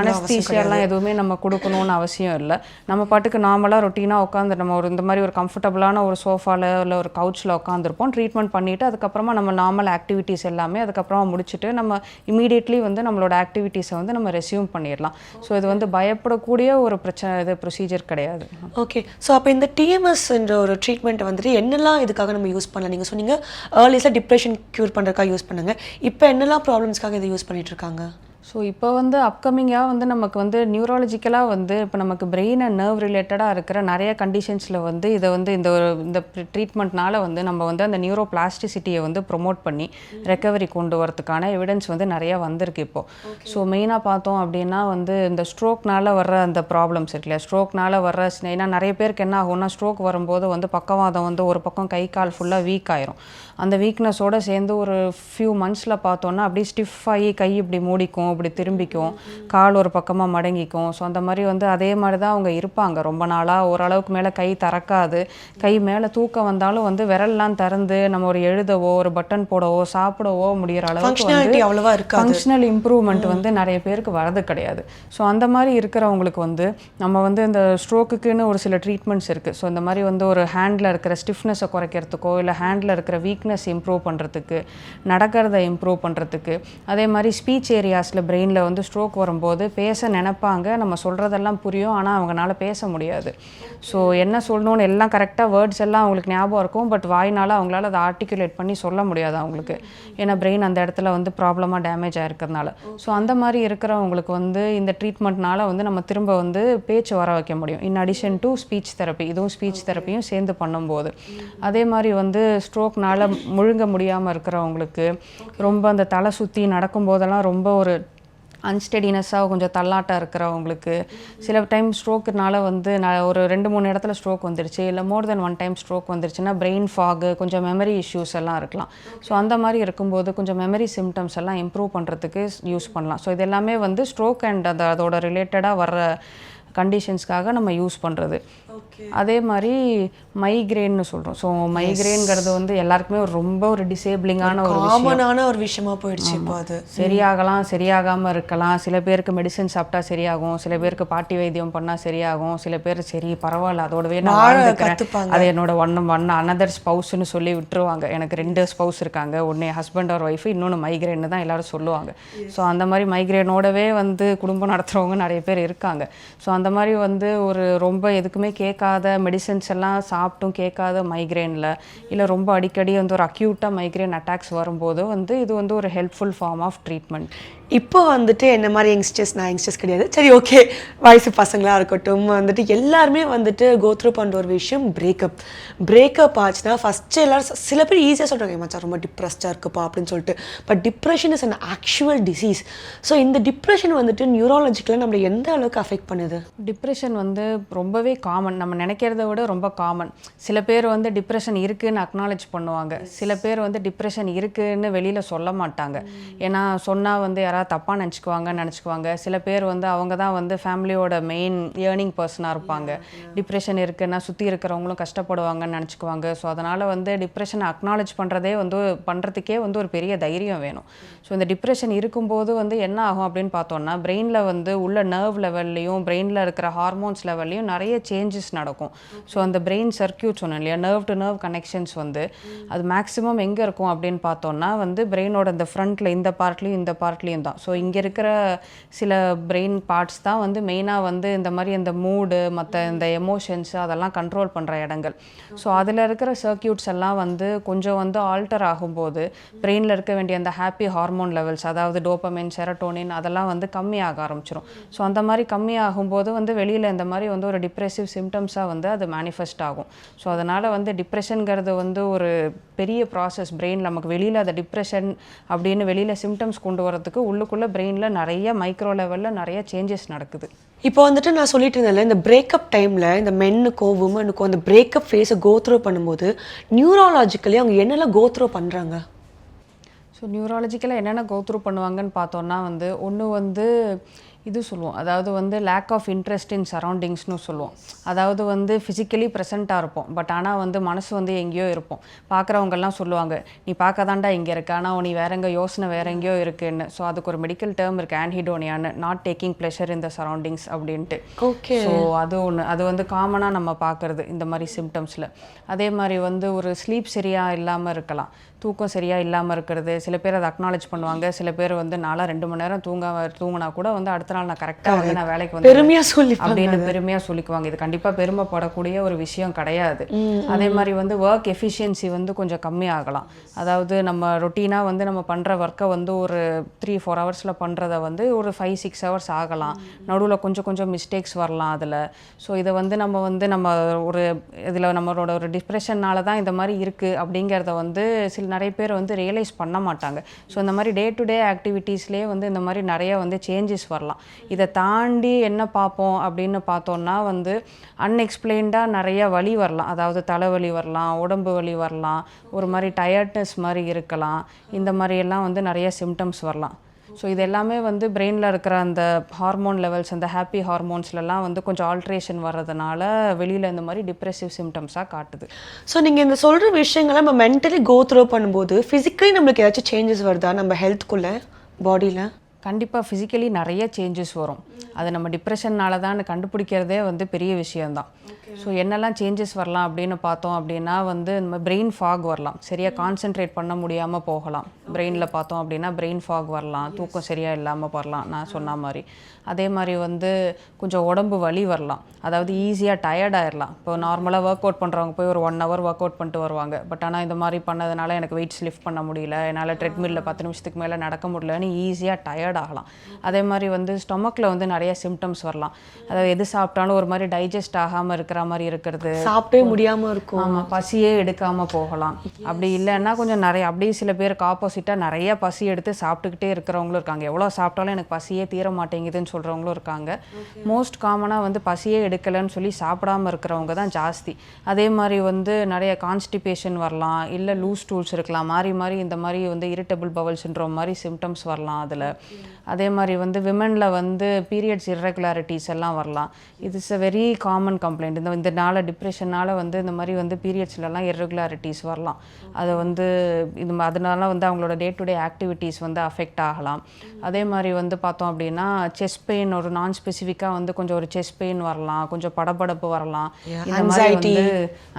Speaker 1: அனஸ்தீஷியாலாம் எதுவுமே நம்ம கொடுக்கணும்னு அவசியம் இல்லை. நம்ம பாட்டுக்கு நார்மலாக ரொட்டீனாக உட்காந்து நம்ம ஒரு இந்த மாதிரி ஒரு கம்ஃபர்டபுளான ஒரு சோஃபாவில் இல்லை ஒரு கவுச்சில் உட்காந்துருப்போம். ட்ரீட்மெண்ட் பண்ணிவிட்டு அதுக்கப்புறமா நம்ம நார்மல் ஆக்டிவிட்டீஸ் எல்லாமே அதுக்கப்புறமா முடிச்சுட்டு நம்ம இமீடியட்லி வந்து நம்மளோட ஆக்டிவிட்டீஸை வந்து நம்ம ரெஸ்யூம் பண்ணிடலாம். ஸோ இது வந்து பயப்படக்கூடிய ஒரு பிரச்சனை, இது ப்ரொசீஜர் கிடையாது.
Speaker 2: ஓகே. ஸோ அப்போ இந்த டிஎம்எஸ் என்ற ஒரு ட்ரீட்மெண்ட் வந்துட்டு என்னெல்லாம் இதுக்காக நம்ம யூஸ் பண்ணலாம்? நீங்கள் சொன்னீங்க ஏர்லிஸாக டிப்ரெஷன் க்யூர் பண்ணுறதுக்காக யூஸ் பண்ணுங்க. இப்போ என்னெல்லாம் ப்ராப்ளம்ஸ்க்காக இதை யூஸ் பண்ணிட்டு இருக்காங்க?
Speaker 1: ஸோ இப்போ வந்து அப்கமிங்காக வந்து நமக்கு வந்து நியூராலஜிக்கலாக வந்து இப்போ நமக்கு பிரெயின் அண்ட் நர்வ் ரிலேட்டடாக இருக்கிற நிறைய கண்டிஷன்ஸில் வந்து இதை வந்து இந்த ட்ரீட்மெண்ட்னால வந்து நம்ம வந்து அந்த நியூரோ பிளாஸ்டிசிட்டியை வந்து ப்ரொமோட் பண்ணி ரெக்கவரி கொண்டு வரதுக்கான எவிடன்ஸ் வந்து நிறையா வந்திருக்கு இப்போது. ஸோ மெயினாக பார்த்தோம் அப்படின்னா வந்து இந்த ஸ்ட்ரோக்னால வர்ற அந்த ப்ராப்ளம்ஸ் இருக்கு இல்லையா, ஸ்ட்ரோக்னால வர்ற ஏன்னா நிறைய பேருக்கு என்ன ஆகும்னா ஸ்ட்ரோக் வரும்போது வந்து பக்கவாதம் வந்து ஒரு பக்கம் கை கால் ஃபுல்லாக வீக் ஆயிரும். அந்த வீக்னஸோடு சேர்ந்து ஒரு ஃபியூ மந்த்ஸில் பார்த்தோன்னா அப்படியே ஸ்டிஃப் ஆகி கை இப்படி மூடிக்கும், இப்படி திரும்பிக்கும், கால் ஒரு பக்கமாக மடங்கிக்கும். ஸோ அந்த மாதிரி வந்து அதே மாதிரி தான் அவங்க இருப்பாங்க ரொம்ப நாளாக. ஓரளவுக்கு மேலே கை திறக்காது, கை மேலே தூக்கம் வந்தாலும் வந்து விரல்லாம் திறந்து நம்ம ஒரு எழுதவோ ஒரு பட்டன் போடவோ சாப்பிடவோ முடிகிற அளவுக்கு வந்து ஃபங்க்ஷனல் இம்ப்ரூவ்மெண்ட் வந்து நிறைய பேருக்கு வரது கிடையாது. ஸோ அந்த மாதிரி இருக்கிறவங்களுக்கு வந்து நம்ம வந்து இந்த ஸ்ட்ரோக்குக்குன்னு ஒரு சில ட்ரீட்மெண்ட்ஸ் இருக்குது. ஸோ இந்த மாதிரி வந்து ஒரு ஹேண்டில் இருக்கிற ஸ்டிஃப்னஸை குறைக்கிறதுக்கோ இல்லை ஹேண்டில் இருக்கிற வீக்னஸ் இம்ப்ரூவ் பண்ணுறதுக்கு, நடக்கிறத இம்ப்ரூவ் பண்ணுறதுக்கு, அதே மாதிரி ஸ்பீச் ஏரியாஸில் பிரெயினில் வந்து ஸ்ட்ரோக் வரும்போது பேச நினைப்பாங்க, நம்ம சொல்கிறதெல்லாம் புரியும், ஆனால் அவங்களால பேச முடியாது. ஸோ என்ன சொல்லணும்னு எல்லாம் கரெக்டாக வேர்ட்ஸ் எல்லாம் அவங்களுக்கு ஞாபகம் இருக்கும், பட் வாய்னால அவங்களால அதை ஆர்டிகுலேட் பண்ணி சொல்ல முடியாது அவங்களுக்கு. ஏன்னா பிரெயின் அந்த இடத்துல வந்து ப்ராப்ளமாக டேமேஜ் ஆகிருக்கிறதுனால. ஸோ அந்த மாதிரி இருக்கிறவங்களுக்கு வந்து இந்த ட்ரீட்மெண்ட்னால வந்து நம்ம திரும்ப வந்து பேச்சு வர வைக்க முடியும். In addition to speech therapy, இதுவும் ஸ்பீச் தெரப்பியும் சேர்ந்து பண்ணும்போது. அதே மாதிரி வந்து ஸ்ட்ரோக்னால முழுங்க முடியாமல் இருக்கிறவங்களுக்கு ரொம்ப அந்த தலை சுற்றி நடக்கும்போதெல்லாம் ரொம்ப ஒரு அன்ஸ்டெடினஸ்ஸாக கொஞ்சம் தள்ளாட்டாக இருக்கிறவங்களுக்கு, சில டைம் ஸ்ட்ரோக்குனால வந்து ஒரு 2-3 இடத்துல ஸ்ட்ரோக் வந்துருச்சு, இல்லை மோர் தென் 1 டைம் ஸ்ட்ரோக் வந்துருச்சுன்னா பிரெயின் ஃபாகு, கொஞ்சம் மெமரி இஷ்யூஸ் எல்லாம் இருக்கலாம். ஸோ அந்த மாதிரி இருக்கும்போது கொஞ்சம் மெமரி சிம்டம்ஸ் எல்லாம் இம்ப்ரூவ் பண்ணுறதுக்கு யூஸ் பண்ணலாம். ஸோ இது எல்லாமே வந்து ஸ்ட்ரோக் அண்ட் அதோட ரிலேட்டடாக வர்ற கண்டிஷன்ஸ்க்காக நம்ம யூஸ் பண்ணுறது. அதே மாதிரி மைக்ரேன்னு சொல்கிறோம். ஸோ மைக்ரேன்கிறது வந்து எல்லாருக்குமே ரொம்ப ஒரு டிசேபிளிங்கான
Speaker 2: ஒரு விஷயமா போயிடுச்சு. இப்போ அது
Speaker 1: சரியாகலாம், சரியாகாமல் இருக்கலாம். சில பேருக்கு மெடிசன் சாப்பிட்டா சரியாகும், சில பேருக்கு பாட்டி வைத்தியம் பண்ணால் சரியாகும், சில பேர் சரி பரவாயில்ல அதோடவே நான் வாழ்ந்துக்கிறேன், அது என்னோட அனதர் ஸ்பவுஸ்ன்னு சொல்லி விட்டுருவாங்க. எனக்கு 2 ஸ்பவுஸ் இருக்காங்க, ஒன்று ஹஸ்பண்ட் ஆர் ஒய்ஃபு, இன்னொன்று மைக்ரேன்னு தான் எல்லாரும் சொல்லுவாங்க. ஸோ அந்த மாதிரி மைக்ரேனோடவே வந்து குடும்பம் நடத்துகிறவங்க நிறைய பேர் இருக்காங்க. ஸோ அந்த மாதிரி வந்து ஒரு ரொம்ப எதுக்குமே கேட்காத மெடிசன்ஸ் எல்லாம் சாப்பிட்டும் கேட்காத மைக்ரேனில், இல்லை ரொம்ப அடிக்கடி வந்து ஒரு அக்யூட்டாக மைக்ரேன் அட்டாக்ஸ் வரும்போது வந்து இது வந்து ஒரு ஹெல்ப்ஃபுல் ஃபார்ம் ஆஃப் ட்ரீட்மெண்ட்.
Speaker 2: இப்போ வந்துட்டு என்ன மாதிரி நான் யங்ஸ்டர்ஸ் கிடையாது, சரி ஓகே, வயசு பசங்களாக இருக்கட்டும், வந்துட்டு எல்லாருமே வந்துட்டு கோத்ரூ பண்ணுற ஒரு விஷயம் பிரேக்கப் ஆச்சுன்னா ஃபஸ்ட்டு எல்லோரும் சில பேர் ஈஸியாக சொல்கிறாங்க, மச்சான் ரொம்ப டிப்ரெஸ்டாக இருக்குப்பா அப்படின்னு சொல்லிட்டு. But depression is an actual disease. So இந்த டிப்ரெஷன் வந்துட்டு நியூராலஜிக்கலாக நம்மளை எந்த அளவுக்கு அஃபெக்ட் பண்ணுது?
Speaker 1: டிப்ரெஷன் வந்து ரொம்பவே காமன், நம்ம நினைக்கிறத விட ரொம்ப காமன். சில பேர் வந்து டிப்ரெஷன் இருக்குதுன்னு அக்னாலேஜ் பண்ணுவாங்க, சில பேர் வந்து டிப்ரெஷன் இருக்குதுன்னு வெளியில் சொல்ல மாட்டாங்க. ஏன்னா சொன்னால் வந்து யாராவது தப்பாக நினச்சிக்குவாங்க. சில பேர் வந்து அவங்க தான் வந்து ஃபேமிலியோட மெயின் ஏர்னிங் பர்சனாக இருப்பாங்க, டிப்ரெஷன் இருக்குன்னா சுற்றி இருக்கிறவங்களும் கஷ்டப்படுவாங்கன்னு நினச்சிக்குவாங்க. ஸோ அதனால் வந்து டிப்ரெஷனை அக்னாலேஜ் பண்ணுறதுக்கே வந்து ஒரு பெரிய தைரியம் வேணும். ஸோ இந்த டிப்ரெஷன் இருக்கும்போது வந்து என்ன ஆகும் அப்படின்னு பார்த்தோன்னா பிரெயினில் வந்து உள்ள நர்வ் லெவல்லையும் பிரெயினில் இருக்கிற ஹார்மோன்ஸ் லெவல்லையும் நிறைய சேஞ்சஸ் நடக்கும். ஸோ அந்த பிரெயின் சர்க்கியூட் சொன்னோம் இல்லையா, நர்வ் டு நர்வ் கனெக்ஷன்ஸ் வந்து அது மேக்ஸிமம் எங்கே இருக்கும் அப்படின்னு பார்த்தோன்னா வந்து பிரெயினோட இந்த ஃப்ரண்ட்டில் இந்த பார்ட்லேயும் தான். ஸோ இங்கே இருக்கிற சில பிரெயின் பார்ட்ஸ் தான் வந்து மெயினாக வந்து இந்த மாதிரி இந்த மூடு மற்ற இந்த எமோஷன்ஸ் அதெல்லாம் கண்ட்ரோல் பண்ணுற இடங்கள். ஸோ அதில் இருக்கிற சர்க்கியூட்ஸ் எல்லாம் வந்து கொஞ்சம் வந்து ஆல்டர் ஆகும்போது பிரெயினில் இருக்க வேண்டிய அந்த ஹாப்பி ஹார்மோன் லெவல்ஸ், அதாவது டோபமைன், செரட்டோனின் அதெல்லாம் வந்து கம்மியாக ஆரம்பிச்சிடும். ஸோ அந்த மாதிரி கம்மியாகும்போது வந்து வெளியில் இந்த மாதிரி வந்து ஒரு டிப்ரெசிவ் சிம்டம்ஸாக வந்து அது மேனிஃபெஸ்ட் ஆகும். ஸோ அதனால் வந்து டிப்ரெஷனுங்கிறது வந்து ஒரு பெரிய ப்ராசஸ். பிரெயின் நமக்கு வெளியில் அதை டிப்ரெஷன் அப்படின்னு வெளியில் சிம்டம்ஸ் கொண்டு வரதுக்கு உள்ளுக்குள்ளே பிரெயினில் நிறைய மைக்ரோ லெவலில் நிறைய சேஞ்சஸ் நடக்குது.
Speaker 2: இப்போ வந்துட்டு நான் சொல்லிட்டு இருந்தேன்ல, இந்த பிரேக்கப் டைமில் இந்த மென்னுக்கோ உமனுக்கோ அந்த பிரேக்கப் ஃபேஸை கோத்ரோ பண்ணும்போது நியூராலஜிக்கலி அவங்க என்னெல்லாம் கோத்ரோ பண்ணுறாங்க?
Speaker 1: ஸோ நியூராலஜிக்கலாக என்னென்ன கோத்ரூ பண்ணுவாங்கன்னு பார்த்தோன்னா வந்து ஒன்று வந்து இது சொல்லுவோம், அதாவது வந்து லேக் ஆஃப் இன்ட்ரெஸ்ட் இன் சரௌண்டிங்ஸ்னு சொல்லுவோம். அதாவது வந்து ஃபிசிக்கலி ப்ரெசென்ட்டாக இருப்போம், பட் ஆனால் வந்து மனசு வந்து எங்கேயோ இருப்போம். பார்க்குறவங்கெல்லாம் சொல்லுவாங்க, நீ பார்க்கதாண்டா இங்கே இருக்க, ஆனால் நீ வேற எங்கே யோசனை வேற எங்கேயோ இருக்குன்னு. ஸோ அதுக்கு ஒரு மெடிக்கல் டேர்ம் இருக்குது, ஆன்ஹிடோனியான்னு, not taking pleasure in the surroundings அப்படின்ட்டு.
Speaker 2: ஓகே.
Speaker 1: ஸோ அது ஒன்று, அது வந்து காமனாக நம்ம பார்க்குறது இந்த மாதிரி சிம்டம்ஸில். அதே மாதிரி வந்து ஒரு ஸ்லீப் சரியாக இல்லாமல் இருக்கலாம், தூக்கம் சரியாக இல்லாமல் இருக்கிறது. சில பேர் அதை அக்னாலேஜ் பண்ணுவாங்க, சில பேர் வந்து நாளாக 2 மணி நேரம் தூங்கினா கூட வந்து அடுத்த நாள் நான் கரெக்டாக வந்து நான் வேலைக்கு வந்து
Speaker 2: பெருமையாக சொல்லி
Speaker 1: அப்படின்னு பெருமையாக சொல்லிக்குவாங்க. இது கண்டிப்பாக பெருமைப்படக்கூடிய ஒரு விஷயம் கிடையாது. அதே மாதிரி வந்து ஒர்க் எஃபிஷியன்சி வந்து கொஞ்சம் கம்மியாகலாம். அதாவது நம்ம ரொட்டீனாக வந்து நம்ம பண்ணுற ஒர்க்கை வந்து ஒரு 3-4 ஹவர்ஸில் பண்ணுறத வந்து ஒரு 5-6 ஹவர்ஸ் ஆகலாம். நடுவில் கொஞ்சம் மிஸ்டேக்ஸ் வரலாம் அதில். ஸோ இதை வந்து நம்ம ஒரு இதில் நம்மளோட ஒரு டிப்ரெஷன்னால தான் இந்த மாதிரி இருக்குது அப்படிங்கிறத வந்து நிறைய பேர் வந்து ரியலைஸ் பண்ண மாட்டாங்க. ஸோ இந்த மாதிரி டே டு டே ஆக்டிவிட்டீஸ்லேயே வந்து இந்த மாதிரி நிறைய வந்து சேஞ்சஸ் வரலாம். இதை தாண்டி என்ன பார்ப்போம் அப்படின்னு பார்த்தோன்னா வந்து அன்எக்ஸ்பிளைன்டாக நிறைய வலி வரலாம். அதாவது தலைவலி வரலாம், உடம்பு வலி வரலாம், ஒரு மாதிரி டயர்ட்னஸ் மாதிரி இருக்கலாம். இந்த மாதிரியெல்லாம் வந்து நிறைய சிம்டம்ஸ் வரலாம். ஸோ இது எல்லாமே வந்து பிரெயினில் இருக்கிற அந்த ஹார்மோன் லெவல்ஸ், அந்த ஹாப்பி ஹார்மோன்ஸ்லாம் வந்து கொஞ்சம் ஆல்ட்ரேஷன் வர்றதுனால வெளியில் இந்த மாதிரி டிப்ரெசிவ் சிம்டம்ஸாக காட்டுது.
Speaker 2: ஸோ நீங்கள் இந்த சொல்கிற விஷயங்களை நம்ம மென்டலி கோத்ரோ பண்ணும்போது ஃபிசிக்கலி நம்மளுக்கு ஏதாச்சும் சேஞ்சஸ் வருதா நம்ம ஹெல்த்துக்குள்ளே, பாடியில்?
Speaker 1: கண்டிப்பாக ஃபிசிக்கலி நிறைய சேஞ்சஸ் வரும். அது நம்ம டிப்ரெஷன்னால தான் கண்டுபிடிக்கிறதே வந்து பெரிய விஷயந்தான். ஸோ என்னெல்லாம் சேஞ்சஸ் வரலாம் அப்படின்னு பார்த்தோம் அப்படின்னா வந்து நம்ம பிரெயின் ஃபாக் வரலாம், சரியாக கான்சென்ட்ரேட் பண்ண முடியாமல் போகலாம். பிரெயினில் பார்த்தோம் அப்படின்னா பிரெயின் ஃபாக் வரலாம், தூக்கம் சரியாக இல்லாமல் வரலாம் நான் சொன்ன மாதிரி. அதே மாதிரி வந்து கொஞ்சம் உடம்பு வலி வரலாம், அதாவது ஈஸியாக டயர்ட் ஆயிடலாம். இப்போ நார்மலாக ஒர்க் அவுட் பண்ணுறவங்க போய் ஒரு 1 ஹவர் ஒர்க் அவுட் பண்ணிட்டு வருவாங்க. பட் ஆனால் இந்த மாதிரி பண்ணதுனால எனக்கு வெயிட்ஸ் லிஃப்ட் பண்ண முடியல, என்னால் ட்ரெட்மில்லில் 10 நிமிஷத்துக்கு மேலே நடக்க முடியலன்னு ஈஸியாக டயர்ட் ஆகலாம். அதே மாதிரி வந்து ஸ்டொமக்கில் வந்து நிறைய சிம்டம்ஸ் வரலாம். அதாவது எது சாப்பிட்டாலும் ஒரு மாதிரி டைஜஸ்ட் ஆகாமல் இருக்கிற மாதிரி இருக்கிறது,
Speaker 2: சாப்பிட்டே முடியாமல் இருக்கும்.
Speaker 1: ஆமாம், பசியே எடுக்காமல் போகலாம். அப்படி இல்லைன்னா கொஞ்சம் நிறைய அப்படியே சில பேருக்கு ஆப்போசிட்டாக நிறைய பசி எடுத்து சாப்பிட்டுக்கிட்டே இருக்கிறவங்களும் இருக்காங்க. எவ்வளோ சாப்பிட்டாலும் எனக்கு பசியே தீர மாட்டேங்குதுன்னு சொல்கிறவங்களும் இருக்காங்க. மோஸ்ட் காமனாக வந்து பசியே எடுக்கலைன்னு சொல்லி சாப்பிடாமல் இருக்கிறவங்க தான் ஜாஸ்தி. அதே மாதிரி வந்து நிறைய கான்ஸ்டிபேஷன் வரலாம், இல்லை லூஸ் டூல்ஸ் இருக்கலாம், மாறி மாறி இந்த மாதிரி வந்து இரிட்டபிள் பவல் சிண்ட்ரோம் மாதிரி சிம்டம்ஸ் வரலாம் அதில். அதே மாதிரி வந்து விமனில் வந்து பீரியட்ஸ் இர்ரெகுலாரிட்டிஸ் எல்லாம் வரலாம். இது is a very common complaint. இதனால் டிப்ரெஷனால் வந்து இந்த மாதிரி வந்து பீரியட்ஸ்லலாம் இர்ரெகுலாரிட்டிஸ் வரலாம். அதை வந்து அதனால வந்து அவங்களோட டே டு டே ஆக்டிவிட்டீஸ் வந்து அஃபெக்ட் ஆகலாம். அதே மாதிரி வந்து பார்த்தோம் அப்படின்னா செஸ்ட் பெயின், ஒரு நான் ஸ்பெசிஃபிக்காக வந்து கொஞ்சம் ஒரு செஸ்ட் பெயின் வரலாம், கொஞ்சம் படபடப்பு வரலாம், இந்த மாதிரி வந்து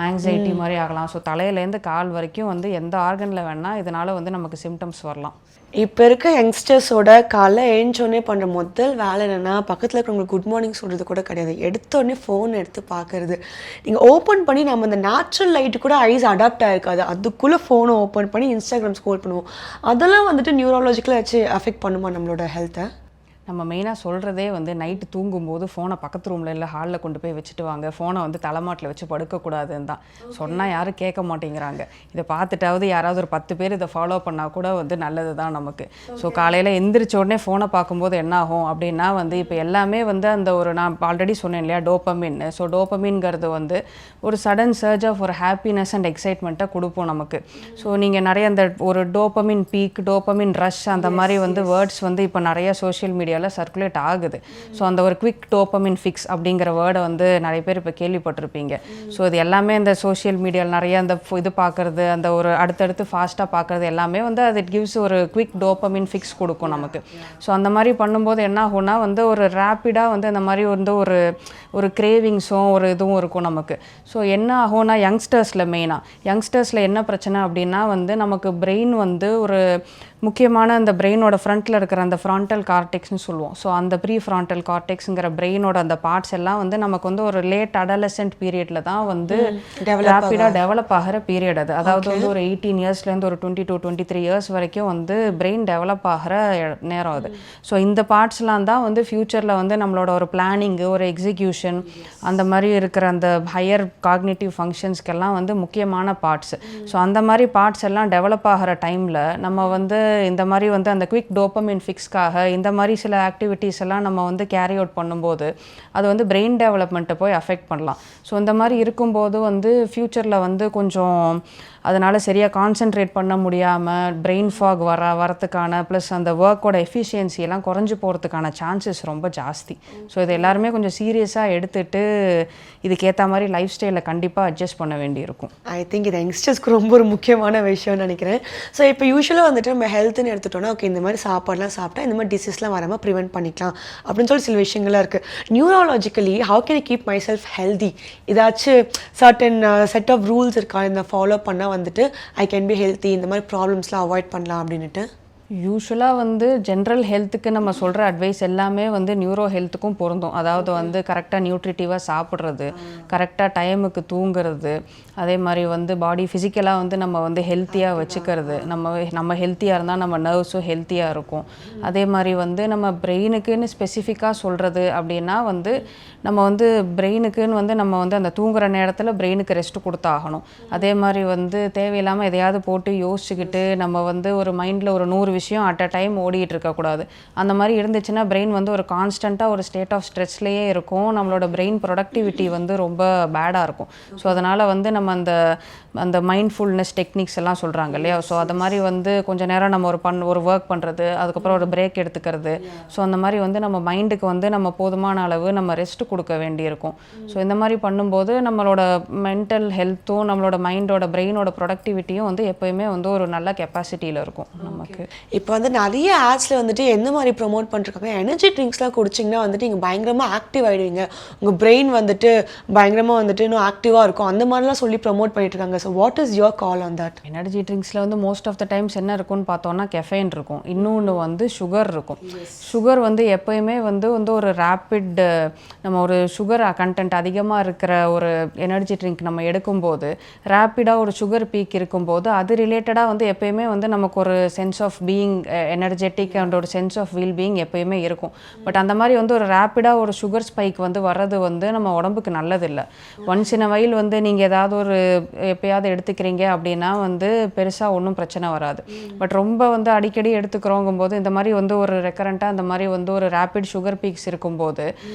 Speaker 1: ஆங்ஸைட்டி மாதிரி ஆகலாம். ஸோ தலையிலேருந்து கால் வரைக்கும் வந்து எந்த ஆர்கனில் வேணால் இதனால் வந்து நமக்கு சிம்டம்ஸ் வரலாம்.
Speaker 2: இப்போ இருக்க யங்ஸ்டர்ஸோட காலைல எழுந்தோடனே பண்ணுற முதல் வேலை என்னென்னா பக்கத்தில் இருக்கிறவங்களுக்கு குட் மார்னிங் சொல்கிறது கூட கிடையாது, எடுத்தோடனே ஃபோன் எடுத்து பார்க்குறது. நீங்கள் ஓப்பன் பண்ணி நம்ம அந்த நேச்சுரல் லைட்டு கூட ஐஸ் அடாப்ட் ஆகிருக்காது, அதுக்குள்ளே ஃபோனை ஓப்பன் பண்ணி இன்ஸ்டாகிராம் ஸ்க்ரோல் பண்ணுவோம். அதெல்லாம் வந்துட்டு நியூரலாஜிக்கலாக வச்சு அஃபெக்ட் பண்ணுமா நம்மளோட ஹெல்த்தை?
Speaker 1: நம்ம மெயினாக சொல்கிறதே வந்து நைட்டு தூங்கும்போது ஃபோனை பக்கத்து ரூமில் இல்லை ஹாலில் கொண்டு போய் வச்சுட்டு வாங்க, ஃபோனை வந்து தலைமாட்டில் வச்சு படுக்கக்கூடாதுன்னு தான் சொன்னால் யாரும் கேட்க மாட்டேங்கிறாங்க. இதை பார்த்துட்டாவது யாராவது ஒரு 10 பேர் இதை ஃபாலோ பண்ணால் கூட வந்து நல்லது தான் நமக்கு. ஸோ காலையில் எந்திரிச்ச உடனே ஃபோனை பார்க்கும்போது என்ன ஆகும் அப்படின்னா வந்து இப்போ எல்லாமே வந்து அந்த ஒரு நான் ஆல்ரெடி சொன்னேன் இல்லையா டோப்பமின். ஸோ டோப்பமின்ங்கிறது வந்து ஒரு சடன் சர்ஜ் ஆஃப் ஒரு ஹாப்பினஸ் அண்ட் எக்ஸைட்மெண்ட்டை கொடுப்போம் நமக்கு. ஸோ நீங்கள் நிறைய அந்த ஒரு டோப்பமின் பீக், டோப்பமின் ரஷ் அந்த மாதிரி வந்து வேர்ட்ஸ் வந்து இப்போ நிறைய சோஷியல் மீடியா மீடியாவில் சர்க்குலேட் ஆகுது. ஸோ அந்த ஒரு குவிக் டோப்பமின் ஃபிக்ஸ் அப்படிங்கிற வேர்டை வந்து நிறைய பேர் இப்போ கேள்விப்பட்டிருப்பீங்க. ஸோ இது எல்லாமே இந்த சோஷியல் மீடியாவில் நிறைய அந்த இது பார்க்குறது, அந்த ஒரு அடுத்தடுத்து ஃபாஸ்ட்டாக பார்க்குறது எல்லாமே வந்து அது இட் கிவ்ஸ் ஒரு குவிக் டோப்பமின் ஃபிக்ஸ் கொடுக்கும் நமக்கு. ஸோ அந்த மாதிரி பண்ணும்போது என்ன ஆகும்னா வந்து ஒரு ரேப்பிடாக வந்து அந்த மாதிரி வந்து ஒரு கிரேவிங்ஸும் ஒரு இதுவும் இருக்கும் நமக்கு. ஸோ என்ன ஆகும்னா யங்ஸ்டர்ஸில் என்ன பிரச்சனை அப்படின்னா வந்து நமக்கு பிரெயின் வந்து ஒரு முக்கியமான அந்த பிரெயினோட ஃப்ரண்ட்டில் இருக்கிற அந்த ஃப்ரான்டல் கார்டெக்ஸ்னு சொல்லுவோம். ஸோ அந்த ப்ரீ ஃப்ரான்டல் கார்டெக்ஸுங்கிற பிரெயினோட அந்த பார்ட்ஸ் எல்லாம் வந்து நமக்கு வந்து ஒரு லேட் அடலசென்ட் பீரியடில் தான் வந்து ரேப்பிடாக டெவலப் ஆகிற பீரியட் அது. அதாவது வந்து ஒரு 18 இயர்ஸ்லேருந்து ஒரு 22 23 இயர்ஸ் வரைக்கும் வந்து பிரெயின் டெவலப் ஆகிற நேரம் அது. ஸோ இந்த பார்ட்ஸ்லாம் தான் வந்து ஃப்யூச்சரில் வந்து நம்மளோட ஒரு பிளானிங்கு, ஒரு எக்ஸிக்யூஷன், அந்த மாதிரி இருக்கிற அந்த ஹையர் காக்னிட்டிவ் ஃபங்க்ஷன்ஸ்க்கெல்லாம் வந்து முக்கியமான பார்ட்ஸ். ஸோ அந்த மாதிரி பார்ட்ஸ் எல்லாம் டெவலப் ஆகிற டைமில் நம்ம வந்து இந்த மாதிரி வந்து அந்த குவிக் டோப்பமின் ஃபிக்ஸ்க்காக இந்த மாதிரி சில ஆக்டிவிட்டீஸ் எல்லாம் நம்ம வந்து கேரி அவுட் பண்ணும்போது அது வந்து பிரெயின் டெவலப்மெண்ட்டை போய் அஃபெக்ட் பண்ணலாம். ஸோ இந்த மாதிரி இருக்கும்போது வந்து ஃப்யூச்சரில் வந்து கொஞ்சம் அதனால் சரியாக கான்சென்ட்ரேட் பண்ண முடியாமல் பிரெயின் ஃபாக் வரத்துக்கான ப்ளஸ் அந்த ஒர்க்கோட எஃபிஷியன்சி எல்லாம் குறைஞ்சி போகிறதுக்கான சான்சஸ் ரொம்ப ஜாஸ்தி. ஸோ இது எல்லாருமே கொஞ்சம் சீரியஸாக எடுத்துகிட்டு இதுக்கேற்ற மாதிரி லைஃப் ஸ்டைலை கண்டிப்பாக அட்ஜஸ்ட் பண்ண வேண்டியிருக்கும்.
Speaker 2: ஐ திங்க் இது யங்ஸ்டர்ஸ்க்கு ரொம்ப ஒரு முக்கியமான விஷயம்னு நினைக்கிறேன். ஸோ இப்போ யூஸ்வலாக வந்துட்டு நம்ம ஹெல்த்னு எடுத்துட்டோம்னா ஓகே இந்த மாதிரி சாப்பாடுலாம் சாப்பிட்டா இந்த மாதிரி டிசீஸ்லாம் வராமல் ப்ரிவென்ட் பண்ணிக்கலாம் அப்படின்னு சொல்லி சில விஷயங்கள்லாம் இருக்குது. Neurologically how can I keep myself healthy? ஏதாச்சும் சர்டன் செட் ஆஃப் ரூல்ஸ் இருக்கா இந்த ஃபாலோ பண்ணால் வந்துட்டு ஐ கேன் பி ஹெல்த்தி, இந்த மாதிரி ப்ராப்ளம்ஸ்லாம் அவாய்ட் பண்ணலாம் அப்படின்ட்டு?
Speaker 1: யூஸ்வலாக வந்து ஜென்ரல் ஹெல்த்துக்கு நம்ம சொல்கிற அட்வைஸ் எல்லாமே வந்து நியூரோ ஹெல்த்துக்கும் பொருந்தும். அதாவது வந்து கரெக்டாக நியூட்ரிட்டிவாக சாப்பிட்றது, கரெக்டாக டைமுக்கு தூங்குறது, அதே மாதிரி வந்து பாடி ஃபிசிக்கலாக வந்து நம்ம வந்து ஹெல்த்தியாக வச்சுக்கிறது. நம்ம ஹெல்த்தியாக இருந்தால் நம்ம நர்வ்ஸும் ஹெல்த்தியாக இருக்கும். அதே மாதிரி வந்து நம்ம பிரெயினுக்குன்னு ஸ்பெசிஃபிக்காக சொல்கிறது அப்படின்னா வந்து நம்ம வந்து பிரெயினுக்குன்னு வந்து நம்ம வந்து அந்த தூங்குற நேரத்தில் பிரெயினுக்கு ரெஸ்ட் கொடுத்தாகணும். அதே மாதிரி வந்து தேவையில்லாமல் எதையாவது போட்டு யோசிச்சுக்கிட்டு நம்ம வந்து ஒரு மைண்டில் ஒரு 100 விஷயம் அட் அ டைம் ஓடிட்டு இருக்கக்கூடாது. அந்த மாதிரி இருந்துச்சுன்னா பிரெயின் வந்து ஒரு கான்ஸ்டண்ட்டாக ஒரு ஸ்டேட் ஆஃப் ஸ்ட்ரெஸ்லேயே இருக்கும். நம்மளோட பிரெயின் ப்ரொடக்டிவிட்டி வந்து ரொம்ப பேடாக இருக்கும். ஸோ அதனால் வந்து நம்ம அந்த மைண்ட்ஃபுல்னஸ் டெக்னிக்ஸ் எல்லாம் சொல்கிறாங்க இல்லையா? ஸோ அது மாதிரி வந்து கொஞ்சம் நேரம் நம்ம ஒரு ஒர்க் பண்ணுறது, அதுக்கப்புறம் ஒரு பிரேக் எடுத்துக்கிறது. ஸோ அந்த மாதிரி வந்து நம்ம மைண்டுக்கு வந்து நம்ம போதுமான அளவு நம்ம ரெஸ்ட் கொடுக்க வேண்டியிருக்கும். ஸோ இந்த மாதிரி பண்ணும்போது நம்மளோட மென்டல் ஹெல்த்தும் நம்மளோட மைண்டோட பிரெயினோட ப்ரொடக்டிவிட்டியும் வந்து எப்போயுமே வந்து ஒரு நல்ல கெப்பாசிட்டியில் இருக்கும் நமக்கு.
Speaker 2: இப்போ வந்து நிறைய ஆட்ஸில் வந்துட்டு எந்த மாதிரி ப்ரொமோட் பண்ணிருக்காங்க, எனர்ஜி ட்ரிங்க்ஸ்லாம் குடிச்சிங்கன்னா வந்துட்டு நீங்கள் பயங்கரமாக ஆக்டிவ் ஆகிடுவீங்க, உங்கள் பிரெயின் வந்துட்டு பயங்கரமாக வந்துட்டு இன்னும் ஆக்டிவாக இருக்கும், அந்த மாதிரிலாம் சொல்லி ப்ரொமோட் பண்ணிட்டு இருக்காங்க. So what is your call on that?
Speaker 1: Energy ட்ரிங்க்ஸில் வந்து மோஸ்ட் ஆஃப் த டைம்ஸ் என்ன இருக்கும்னு பார்த்தோன்னா கெஃபைன் இருக்கும், இன்னொன்று வந்து சுகர் இருக்கும். சுகர் வந்து எப்போயுமே வந்து ஒரு ரேப்பிட் நம்ம ஒரு சுகர் கண்டென்ட் அதிகமாக இருக்கிற ஒரு எனர்ஜி ட்ரிங்க் நம்ம எடுக்கும்போது ரேப்பிடாக ஒரு சுகர் பீக் இருக்கும்போது அது ரிலேட்டடாக வந்து எப்போயுமே வந்து நமக்கு ஒரு sense of being energetic and ஒரு சென்ஸ் ஆஃப் வீல் பீயிங் எப்போயுமே இருக்கும். பட் அந்த மாதிரி வந்து ஒரு ரேப்பிடாக ஒரு சுகர் ஸ்பைக் வந்து வர்றது வந்து நம்ம உடம்புக்கு நல்லதில்லை. ஒன்ஸ் இன் அ வைல் வந்து நீங்கள் ஏதாவது ஒரு எப்பயாவது எடுத்துக்கிறீங்க அப்படின்னா வந்து பெருசாக ஒன்றும் பிரச்சனை வராது. பட் ரொம்ப வந்து அடிக்கடி எடுத்துக்கிறோங்கும்போது இந்த மாதிரி வந்து ஒரு ரெக்கரண்ட்டாக இந்த மாதிரி வந்து ஒரு ரேப்பிட் சுகர் பீக்ஸ் இருக்கும்போது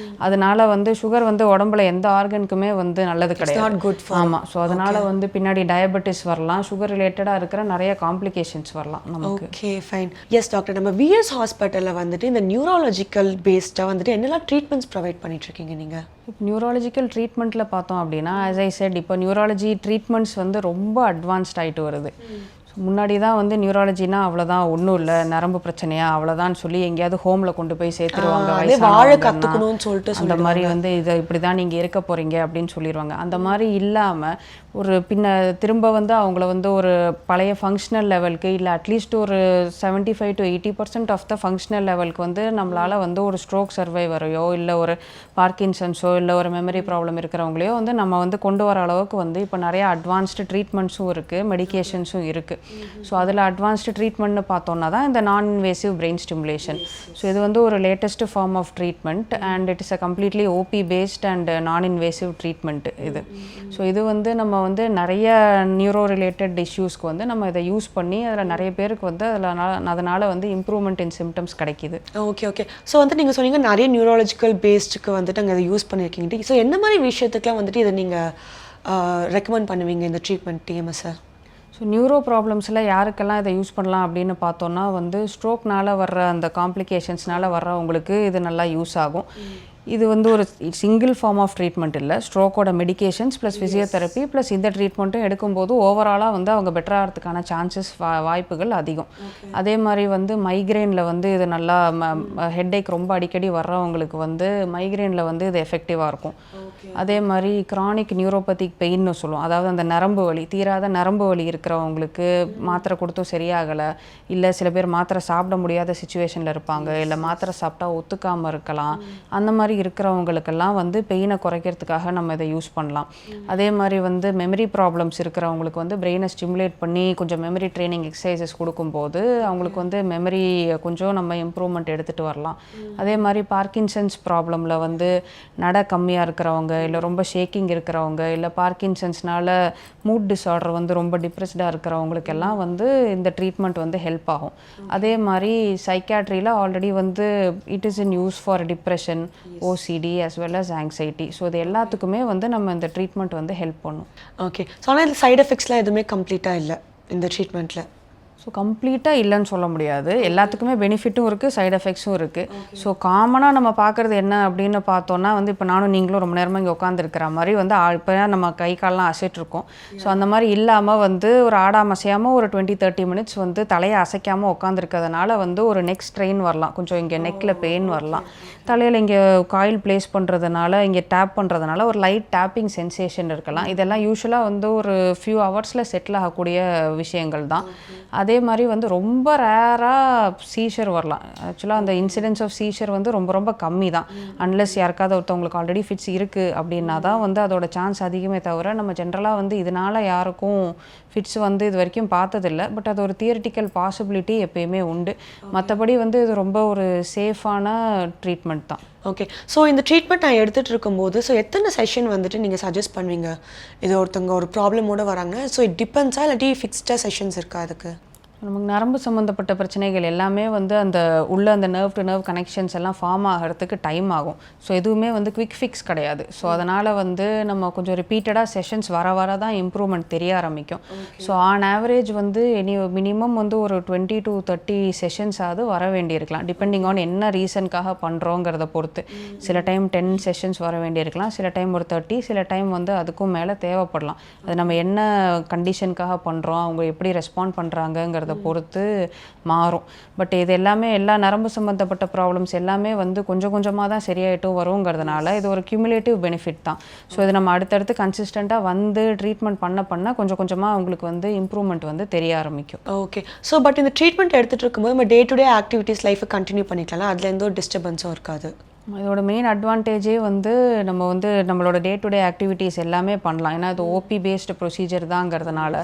Speaker 1: அதனால வந்து சுகர் வந்து உடம்புல எந்த ஆர்கனுக்குமே வந்து நல்லது கிடையாது. ஆமாம். ஸோ அதனால வந்து பின்னாடி டயபெட்டிஸ் வரலாம், சுகர் ரிலேட்டடாக இருக்கிற நிறைய காம்ப்ளிகேஷன்ஸ் வரலாம் நமக்கு.
Speaker 2: Okay fine. எஸ் டாக்டர், நம்ம விஎஸ் ஹாஸ்பிட்டலில் வந்துட்டு இந்த நியூராலஜிக்கல் பேஸ்டாக வந்துட்டு என்னெல்லாம் ட்ரீட்மெண்ட்ஸ் ப்ரொவைட் பண்ணிட்டு இருக்கீங்க நீங்கள்?
Speaker 1: இப்போ நியூராலஜிக்கல் ட்ரீட்மெண்ட்டில் பார்த்தோம் அப்படின்னா ஆஸ் ஐ செட் இப்போ நியூராலஜி ட்ரீட்மெண்ட்ஸ் வந்து ரொம்ப அட்வான்ஸ்ட் ஆகிட்டு வருது. முன்னாடி தான் வந்து நியூராலஜினா அவ்வளோதான், ஒன்றும் இல்லை, நரம்பு பிரச்சனையா அவ்வளோதான் சொல்லி எங்கேயாவது ஹோமில் கொண்டு போய் சேர்த்துருவாங்க,
Speaker 2: வாழ கற்றுக்கணும்னு சொல்லிட்டு
Speaker 1: அந்த மாதிரி வந்து இதை இப்படி தான் நீங்கள் இருக்க போகிறீங்க அப்படின்னு சொல்லிடுவாங்க. அந்த மாதிரி இல்லாமல் ஒரு திரும்ப வந்து அவங்கள வந்து ஒரு பழைய ஃபங்க்ஷனல் லெவலுக்கு இல்லை அட்லீஸ்ட் ஒரு 75 to 80% ஆஃப் த ஃபங்க்ஷனல் லெவலுக்கு வந்து நம்மளால் வந்து ஒரு ஸ்ட்ரோக் சர்வைவரையோ இல்லை ஒரு பார்க்கின்சன்ஸோ இல்லை ஒரு மெமரி ப்ராப்ளம் இருக்கிறவங்களையோ வந்து நம்ம வந்து கொண்டு வர அளவுக்கு வந்து இப்போ நிறைய அட்வான்ஸ்டு ட்ரீட்மெண்ட்ஸும் இருக்குது, மெடிகேஷன்ஸும் இருக்குது. ஸோ அதில் அட்வான்ஸ்டு ட்ரீட்மெண்ட்னு பார்த்தோன்னா தான் இந்த நான் இன்வேசிவ் பிரெயின் ஸ்டிமுலேஷன். ஸோ இது வந்து ஒரு latest form of treatment and it is a completely OP based and non invasive treatment இது. ஸோ இது வந்து நம்ம வந்து நிறைய நியூரோ ரிலேட்டட் இஷ்யூஸ்க்கு வந்து நம்ம இதை யூஸ் பண்ணி அதில் நிறைய பேருக்கு வந்து அதனால் வந்து இம்ப்ரூவ்மெண்ட் இன் சிம்டம்ஸ் கிடைக்கிது.
Speaker 2: Okay okay. ஸோ வந்து நீங்கள் சொன்னீங்க நிறைய நியூராலஜிக்கல் பேஸ்டுக்கு வந்துட்டு அங்கே இதை யூஸ் பண்ணியிருக்கீங்க. ஸோ என்ன மாதிரி விஷயத்துக்குலாம் வந்துட்டு இதை நீங்கள் ரெக்கமெண்ட் பண்ணுவீங்க இந்த ட்ரீட்மெண்ட் டிஎம்எஸ்ஸை?
Speaker 1: ஸோ நியூரோ ப்ராப்ளம்ஸில் யாருக்கெல்லாம் இதை யூஸ் பண்ணலாம் அப்படின்னு பார்த்தோன்னா வந்து ஸ்ட்ரோக்னால் வர்ற அந்த காம்ப்ளிகேஷன்ஸ்னால் வர்றவங்களுக்கு இது நல்லா யூஸ் ஆகும். இது வந்து ஒரு சிங்கிள் ஃபார்ம் ஆஃப் ட்ரீட்மெண்ட் இல்லை. ஸ்ட்ரோக்கோட மெடிகேஷன்ஸ் ப்ளஸ் ஃபிசியோதெரப்பி ப்ளஸ் இந்த ட்ரீட்மெண்ட்டும் எடுக்கும்போது ஓவராலாக வந்து அவங்க பெட்டர் ஆகிறதுக்கான சான்சஸ் வாய்ப்புகள் அதிகம். அதே மாதிரி வந்து மைக்ரேனில் வந்து இது நல்லா ஹெட்டேக் ரொம்ப அடிக்கடி வர்றவங்களுக்கு வந்து மைக்ரேனில் வந்து இது எஃபெக்டிவாக இருக்கும். அதே மாதிரி கிரானிக் நியூரோபதிக் பெயின்னு சொல்லுவோம். அதாவது அந்த நரம்பு வலி, தீராத நரம்பு வலி இருக்கிறவங்களுக்கு மாத்திரை கொடுத்தும் சரியாகலை, இல்லை சில பேர் மாத்திரை சாப்பிட முடியாத சுச்சுவேஷனில் இருப்பாங்க, இல்லை மாத்திரை சாப்பிட்டா ஒத்துக்காமல் இருக்கலாம். அந்த மாதிரி இருக்கிறவங்களுக்கெல்லாம் வந்து பெயினை குறைக்கிறதுக்காக நம்ம இதை யூஸ் பண்ணலாம். அதே மாதிரி வந்து மெமரி ப்ராப்ளம்ஸ் இருக்கிறவங்களுக்கு வந்து பிரெயினை ஸ்டிமுலேட் பண்ணி கொஞ்சம் மெமரி ட்ரைனிங் எக்ஸசைசஸ் கொடுக்கும்போது அவங்களுக்கு வந்து மெமரி கொஞ்சம் நம்ம இம்ப்ரூவ்மெண்ட் எடுத்துகிட்டு வரலாம். அதே மாதிரி பார்க்கின்சன்ஸ் ப்ராப்ளமில் வந்து நட கம்மியாக இருக்கிறவங்க, இல்லை ரொம்ப ஷேக்கிங் இருக்கிறவங்க, இல்லை பார்க்கின்சன்ஸ்னால மூட் டிஸார்டர் வந்து ரொம்ப டிப்ரெஸ்டாக இருக்கிறவங்களுக்கெல்லாம் வந்து இந்த ட்ரீட்மெண்ட் வந்து ஹெல்ப் ஆகும். அதே மாதிரி சைக்காட்ரியில் ஆல்ரெடி வந்து it is in use for depression, OCD as well as anxiety. So இது எல்லாத்துக்குமே வந்து நம்ம இந்த ட்ரீட்மெண்ட் வந்து ஹெல்ப் பண்ணும்.
Speaker 2: ஓகே. ஸோ ஆனால் இந்த சைடு எஃபெக்ட்ஸ்லாம் எதுவுமே கம்ப்ளீட்டாக இல்லை இந்த ட்ரீட்மெண்ட்டில்?
Speaker 1: ஸோ கம்ப்ளீட்டாக இல்லைன்னு சொல்ல முடியாது. எல்லாத்துக்குமே பெனிஃபிட்டும் இருக்குது, சைடு எஃபெக்ட்ஸும் இருக்குது. ஸோ காமனாக நம்ம பார்க்குறது என்ன அப்படின்னு பார்த்தோன்னா வந்து இப்போ நானும் நீங்களும் ரொம்ப நேரமாக இங்கே உட்காந்துருக்கிற மாதிரி வந்து இப்போ நம்ம கை காலெலாம் அசைட்ருக்கோம். ஸோ அந்த மாதிரி இல்லாமல் வந்து ஒரு ஆடாம அசையாமல் ஒரு 20-30 மினிட்ஸ் வந்து தலையை அசைக்காமல் உட்காந்துருக்கிறதுனால வந்து ஒரு நெக் ஸ்ட்ரெயின் வரலாம், கொஞ்சம் இங்கே நெக்கில் பெயின் வரலாம். தலையில் இங்கே காயில் ப்ளேஸ் பண்ணுறதுனால, இங்கே டேப் பண்ணுறதுனால ஒரு லைட் டேப்பிங் சென்சேஷன் இருக்கலாம். இதெல்லாம் யூஸ்வலாக வந்து ஒரு ஃபியூ ஹவர்ஸில் செட்டில் ஆகக்கூடிய விஷயங்கள் தான். அதே மாதிரி வந்து ரொம்ப ரேராக சீஷர் வரலாம். ஆக்சுவலாக அந்த இன்சிடென்ஸ் ஆஃப் சீஷர் வந்து ரொம்ப ரொம்ப கம்மி தான். அன்லெஸ் யாருக்காவது ஒருத்தவங்களுக்கு ஆல்ரெடி ஃபிட்ஸ் இருக்குது அப்படின்னா தான் வந்து அதோட சான்ஸ் அதிகமே தவிர நம்ம ஜென்ரலாக வந்து இதனால் யாருக்கும் ஃபிட்ஸ் வந்து இது வரைக்கும் பார்த்ததில்லை. பட் அது ஒரு தியரிட்டிக்கல் பாசிபிலிட்டி எப்பயுமே உண்டு. மற்றபடி வந்து இது ரொம்ப ஒரு சேஃபான ட்ரீட்மெண்ட் தான்.
Speaker 2: ஓகே. ஸோ இந்த ட்ரீட்மெண்ட் நான் எடுத்துகிட்டு இருக்கும்போது ஸோ எத்தனை செஷன் வந்துட்டு நீங்கள் சஜஸ்ட் பண்ணுவீங்க? இது ஒருத்தவங்க ஒரு ப்ராப்ளமோடு வராங்க, ஸோ இட் டிபெண்ட்ஸா இல்லாட்டி ஃபிக்ஸ்டாக செஷன்ஸ் இருக்கா அதுக்கு?
Speaker 1: நமக்கு நரம்பு சம்மந்தப்பட்ட பிரச்சனைகள் எல்லாமே வந்து அந்த உள்ள அந்த நர்வ் டு நர்வ் கனெக்ஷன்ஸ் எல்லாம் ஃபார்ம் ஆகிறதுக்கு டைம் ஆகும். ஸோ எதுவுமே வந்து குவிக் ஃபிக்ஸ் கிடையாது. ஸோ அதனால் வந்து நம்ம கொஞ்சம் ரிப்பீட்டடாக செஷன்ஸ் வர தான் இம்ப்ரூவ்மெண்ட் தெரிய ஆரம்பிக்கும். ஸோ ஆன் ஆவரேஜ் வந்து மினிமம் வந்து ஒரு 20 to 30 செஷன்ஸ் ஆகுது வர வேண்டியிருக்கலாம், டிபெண்டிங் ஆன் என்ன ரீசனுக்காக பண்ணுறோங்கிறத பொறுத்து. சில டைம் 10 செஷன்ஸ் வர வேண்டியிருக்கலாம், சில டைம் ஒரு 30, சில டைம் வந்து அதுக்கும் மேலே தேவைப்படலாம். அது நம்ம என்ன கண்டிஷனுக்காக பண்ணுறோம், அவங்க எப்படி ரெஸ்பாண்ட் பண்ணுறாங்கங்கிறத பொறுத்து மாறும். பட் இது எல்லாமே எல்லா நரம்பு சம்பந்தப்பட்ட ப்ராப்ளம்ஸ் எல்லாமே வந்து கொஞ்சம் கொஞ்சமாக தான் சரியாயிட்டும் வருங்கிறதுனால இது ஒரு கியூமுலேட்டிவ் பெனிஃபிட் தான். ஸோ இது நம்ம அடுத்தடுத்து கன்சிஸ்டண்ட்டாக வந்து ட்ரீட்மெண்ட் பண்ண கொஞ்சம் கொஞ்சமாக அவங்களுக்கு வந்து இம்ப்ரூவ்மெண்ட் வந்து தெரிய ஆரம்பிக்கும்.
Speaker 2: ஓகே. ஸோ பட் இந்த ட்ரீட்மெண்ட் எடுத்துகிட்டு இருக்கும்போது நம்ம டே டு டே ஆக்டிவிட்டீஸ் லைஃபை கண்டினியூ பண்ணிக்கலாம், அதில் எந்த ஒரு டிஸ்டர்பன்ஸும் இருக்காது.
Speaker 1: இதோட மெயின் அட்வான்டேஜே வந்து நம்ம வந்து நம்மளோட டே டு டே ஆக்டிவிட்டீஸ் எல்லாமே பண்ணலாம். ஏன்னா அது ஓபி பேஸ்டு ப்ரொசீஜர் தாங்கிறதுனால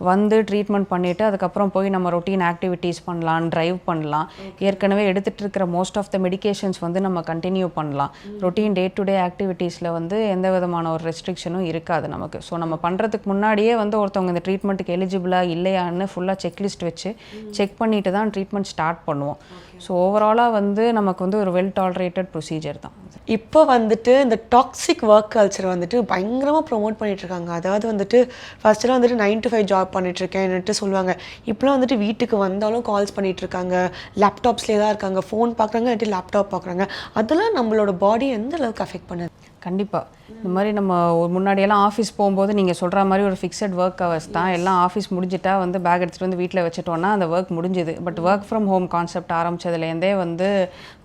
Speaker 1: வந்து ட்ரீட்மெண்ட் பண்ணிவிட்டு அதுக்கப்புறம் போய் நம்ம ரொட்டீன் ஆக்டிவிட்டீஸ் பண்ணலாம், ட்ரைவ் பண்ணலாம். ஏற்கனவே எடுத்துகிட்டு இருக்கிற மோஸ்ட் ஆஃப் த மெடிகேஷன்ஸ் வந்து நம்ம கண்டினியூ பண்ணலாம். ரொட்டீன் டே டு டே ஆக்டிவிட்டீஸில் வந்து எந்த விதமான ஒரு ரெஸ்ட்ரிக்ஷனும் இருக்காது நமக்கு. ஸோ நம்ம பண்ணுறதுக்கு முன்னாடியே வந்து ஒருத்தவங்க இந்த ட்ரீட்மெண்ட்டுக்கு எலிஜிபிளாக இல்லையான்னு ஃபுல்லாக செக்லிஸ்ட் வச்சு செக் பண்ணிட்டு தான் ட்ரீட்மெண்ட் ஸ்டார்ட் பண்ணுவோம். ஸோ ஓவராலாக வந்து நமக்கு வந்து ஒரு வெல் டாலரேட்டட் ப்ரொசீஜர் தான்.
Speaker 2: இப்போ வந்துட்டு இந்த டாக்ஸிக் ஒர்க் கல்ச்சர் வந்துட்டு பயங்கரமாக ப்ரொமோட் பண்ணிகிட்ருக்காங்க. அதாவது வந்துட்டு ஃபஸ்ட்டெல்லாம் வந்துட்டு 9 to 5 ஜாப் பண்ணிகிட்ருக்கேன்னுட்டு சொல்லுவாங்க. இப்போலாம் வந்துட்டு வீட்டுக்கு வந்தாலும் கால்ஸ் பண்ணிகிட்ருக்காங்க, லேப்டாப்ஸ்லேயே தான் இருக்காங்க, ஃபோன் பார்க்குறாங்க, இல்லாட்டி லேப்டாப் பார்க்குறாங்க. அதெல்லாம் நம்மளோட பாடி எந்த அளவுக்கு அஃபெக்ட் பண்ணுது?
Speaker 1: கண்டிப்பாக இந்த மாதிரி நம்ம முன்னாடியெல்லாம் ஆஃபீஸ் போகும்போது நீங்கள் சொல்கிற மாதிரி ஒரு ஃபிக்ஸட் ஒர்க் ஹவர்ஸ் தான். எல்லாம் ஆஃபீஸ் முடிஞ்சிட்டா வந்து பேக் எடுத்துகிட்டு வந்து வீட்டில் வச்சுட்டோன்னா அந்த ஒர்க் முடிஞ்சுது. But work from home concept ஆரம்பித்ததுலேருந்தே வந்து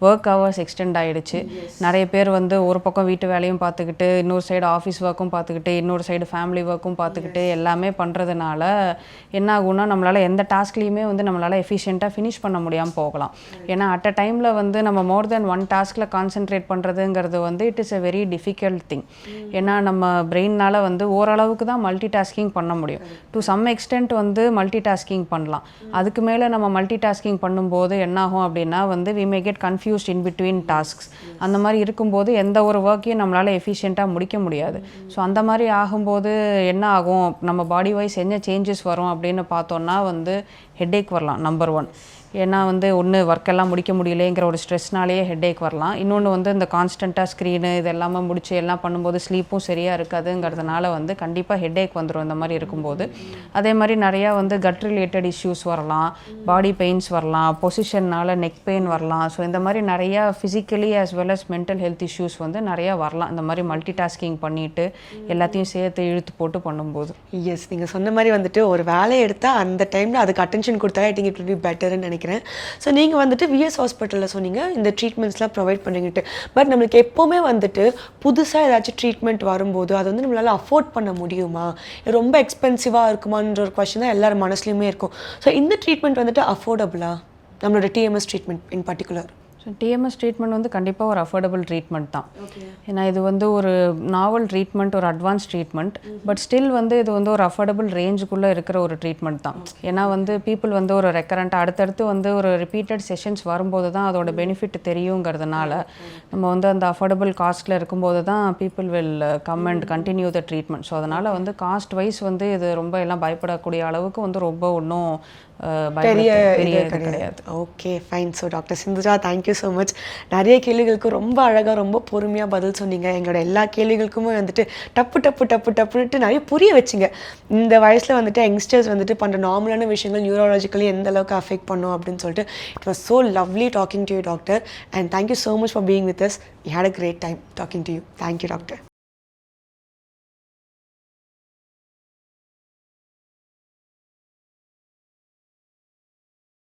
Speaker 1: ஒர்க் ஹவர்ஸ் எக்ஸ்டெண்ட் ஆகிடுச்சு. நிறைய பேர் வந்து ஒரு பக்கம் வீட்டு வேலையும் பார்த்துக்கிட்டு, இன்னொரு சைடு ஆஃபீஸ் ஒர்க்கும் பார்த்துக்கிட்டு, இன்னொரு சைடு ஃபேமிலி ஒர்க்கும் பார்த்துக்கிட்டு எல்லாமே பண்ணுறதுனால என்ன ஆகும்னா நம்மளால் எந்த டாஸ்க்லேயுமே வந்து நம்மளால் எஃபிஷியண்ட்டாக ஃபினிஷ் பண்ண முடியாமல் போகலாம். ஏன்னா அட் அ டைமில் வந்து நம்ம மோர் தென் ஒன் டாஸ்கில் கான்சென்ட்ரேட் பண்ணுறதுங்கிறது வந்து it is a very difficult thing. ஏன்னா நம்ம பிரெயினால் வந்து ஓரளவுக்கு தான் மல்டி டாஸ்கிங் பண்ண முடியும். டு சம் எக்ஸ்டென்ட் வந்து மல்டி டாஸ்கிங் பண்ணலாம். அதுக்கு மேலே நம்ம மல்டி டாஸ்கிங் பண்ணும்போது என்னாகும் அப்படின்னா வந்து we may get confused in between tasks. அந்த மாதிரி இருக்கும்போது எந்த ஒரு ஒர்க்கையும் நம்மளால் எஃபிஷியண்ட்டாக முடிக்க முடியாது. ஸோ அந்த மாதிரி ஆகும்போது என்ன ஆகும், நம்ம பாடி வைஸ் என்ன சேஞ்சஸ் வரும் அப்படின்னு பார்த்தோன்னா வந்து ஹெட்டேக் வரலாம் நம்பர் 1. ஏன்னா வந்து ஒன்று ஒர்க்கெல்லாம் முடிக்க முடியலேங்கிற ஒரு ஸ்ட்ரெஸ்னாலேயே ஹெட்டேக் வரலாம். இன்னொன்று வந்து இந்த கான்ஸ்டண்ட்டாக ஸ்க்ரீனு இது எல்லாமே முடிச்சு எல்லாம் பண்ணும்போது ஸ்லீப்பும் சரியாக இருக்காதுங்கிறதுனால வந்து கண்டிப்பாக ஹெட்டேக் வந்துடும் இந்த மாதிரி இருக்கும்போது. அதே மாதிரி நிறையா வந்து கட் ரிலேட்டட் இஷ்யூஸ் வரலாம், பாடி பெயின்ஸ் வரலாம், பொசிஷன்னால் நெக் பெயின் வரலாம். ஸோ இந்த மாதிரி நிறையா physically as well as mental health issues வந்து நிறையா வரலாம் இந்த மாதிரி மல்டி டாஸ்கிங் பண்ணிவிட்டு எல்லாத்தையும் சேர்த்து இழுத்து போட்டு பண்ணும்போது.
Speaker 2: எஸ், நீங்கள் சொன்ன மாதிரி வந்துட்டு ஒரு வேலையை எடுத்தால் அந்த டைமில் அதுக்கு அட்டென்ஷன் கொடுத்தா I think it will be பெட்டர்னு நினைக்கிறேன். ஸோ நீங்கள் வந்துட்டு விஎஸ் ஹாஸ்பிட்டலில் சொன்னீங்க இந்த ட்ரீட்மெண்ட்ஸ்லாம் ப்ரொவைட் பண்ணுறீங்கட்டு. பட் நம்மளுக்கு எப்போவுமே வந்துட்டு புதுசாக ஏதாச்சும் ட்ரீட்மெண்ட் வரும்போது அது வந்து நம்மளால் அஃபோர்ட் பண்ண முடியுமா, ரொம்ப எக்ஸ்பென்சிவாக இருக்குமான்ற ஒரு கொஸ்டின் தான் எல்லாரும் மனசுலையுமே இருக்கும். ஸோ இந்த ட்ரீட்மெண்ட் வந்துட்டு அஃபோர்டபுளா, நம்மளோட TMS treatment in particular?
Speaker 1: So TMS treatment வந்து கண்டிப்பாக ஒரு அஃபோர்டபுள் ட்ரீட்மெண்ட் தான். ஏன்னா இது வந்து ஒரு நாவல் ட்ரீட்மெண்ட், ஒரு அட்வான்ஸ் ட்ரீட்மெண்ட். பட் ஸ்டில் வந்து இது வந்து ஒரு அஃபோர்டபுள் ரேஞ்சுக்குள்ளே இருக்கிற ஒரு ட்ரீட்மெண்ட் தான். ஏன்னா வந்து பீப்புள் வந்து ஒரு ரெக்கரண்ட்டாக அடுத்தடுத்து வந்து ஒரு ரிப்பீட்டட் செஷன்ஸ் வரும்போது தான் அதோட பெனிஃபிட் தெரியுங்கிறதுனால நம்ம வந்து அந்த அஃபோர்டபுள் காஸ்ட்டில் இருக்கும்போது தான் people will come and continue the treatment. So அதனால் வந்து காஸ்ட் வைஸ் வந்து இது ரொம்ப எல்லாம் பயப்படக்கூடிய அளவுக்கு வந்து ரொம்ப ஒன்றும்
Speaker 2: பெரிய இது கிடையாது. Okay, fine. So doctor Sindhuja, thank you so much. நிறைய கேள்விகளுக்கு ரொம்ப அழகாக ரொம்ப பொறுமையாக பதில் சொன்னீங்க. எங்களோட எல்லா கேள்விகளுக்குமே வந்துட்டு டப்புன்னுட்டு நிறைய புரிய வச்சிங்க. இந்த வயசில் வந்துட்டு யங்ஸ்டர்ஸ் வந்துட்டு பண்ணுற நார்மலான விஷயங்கள் நியூரோலாஜிக்கலி எந்த அளவுக்கு அஃபெக்ட் பண்ணும் அப்படின்னு சொல்லிட்டு. It was so lovely talking to you doctor, and thank you so much for being with us. We had a great time talking to you. Thank you doctor.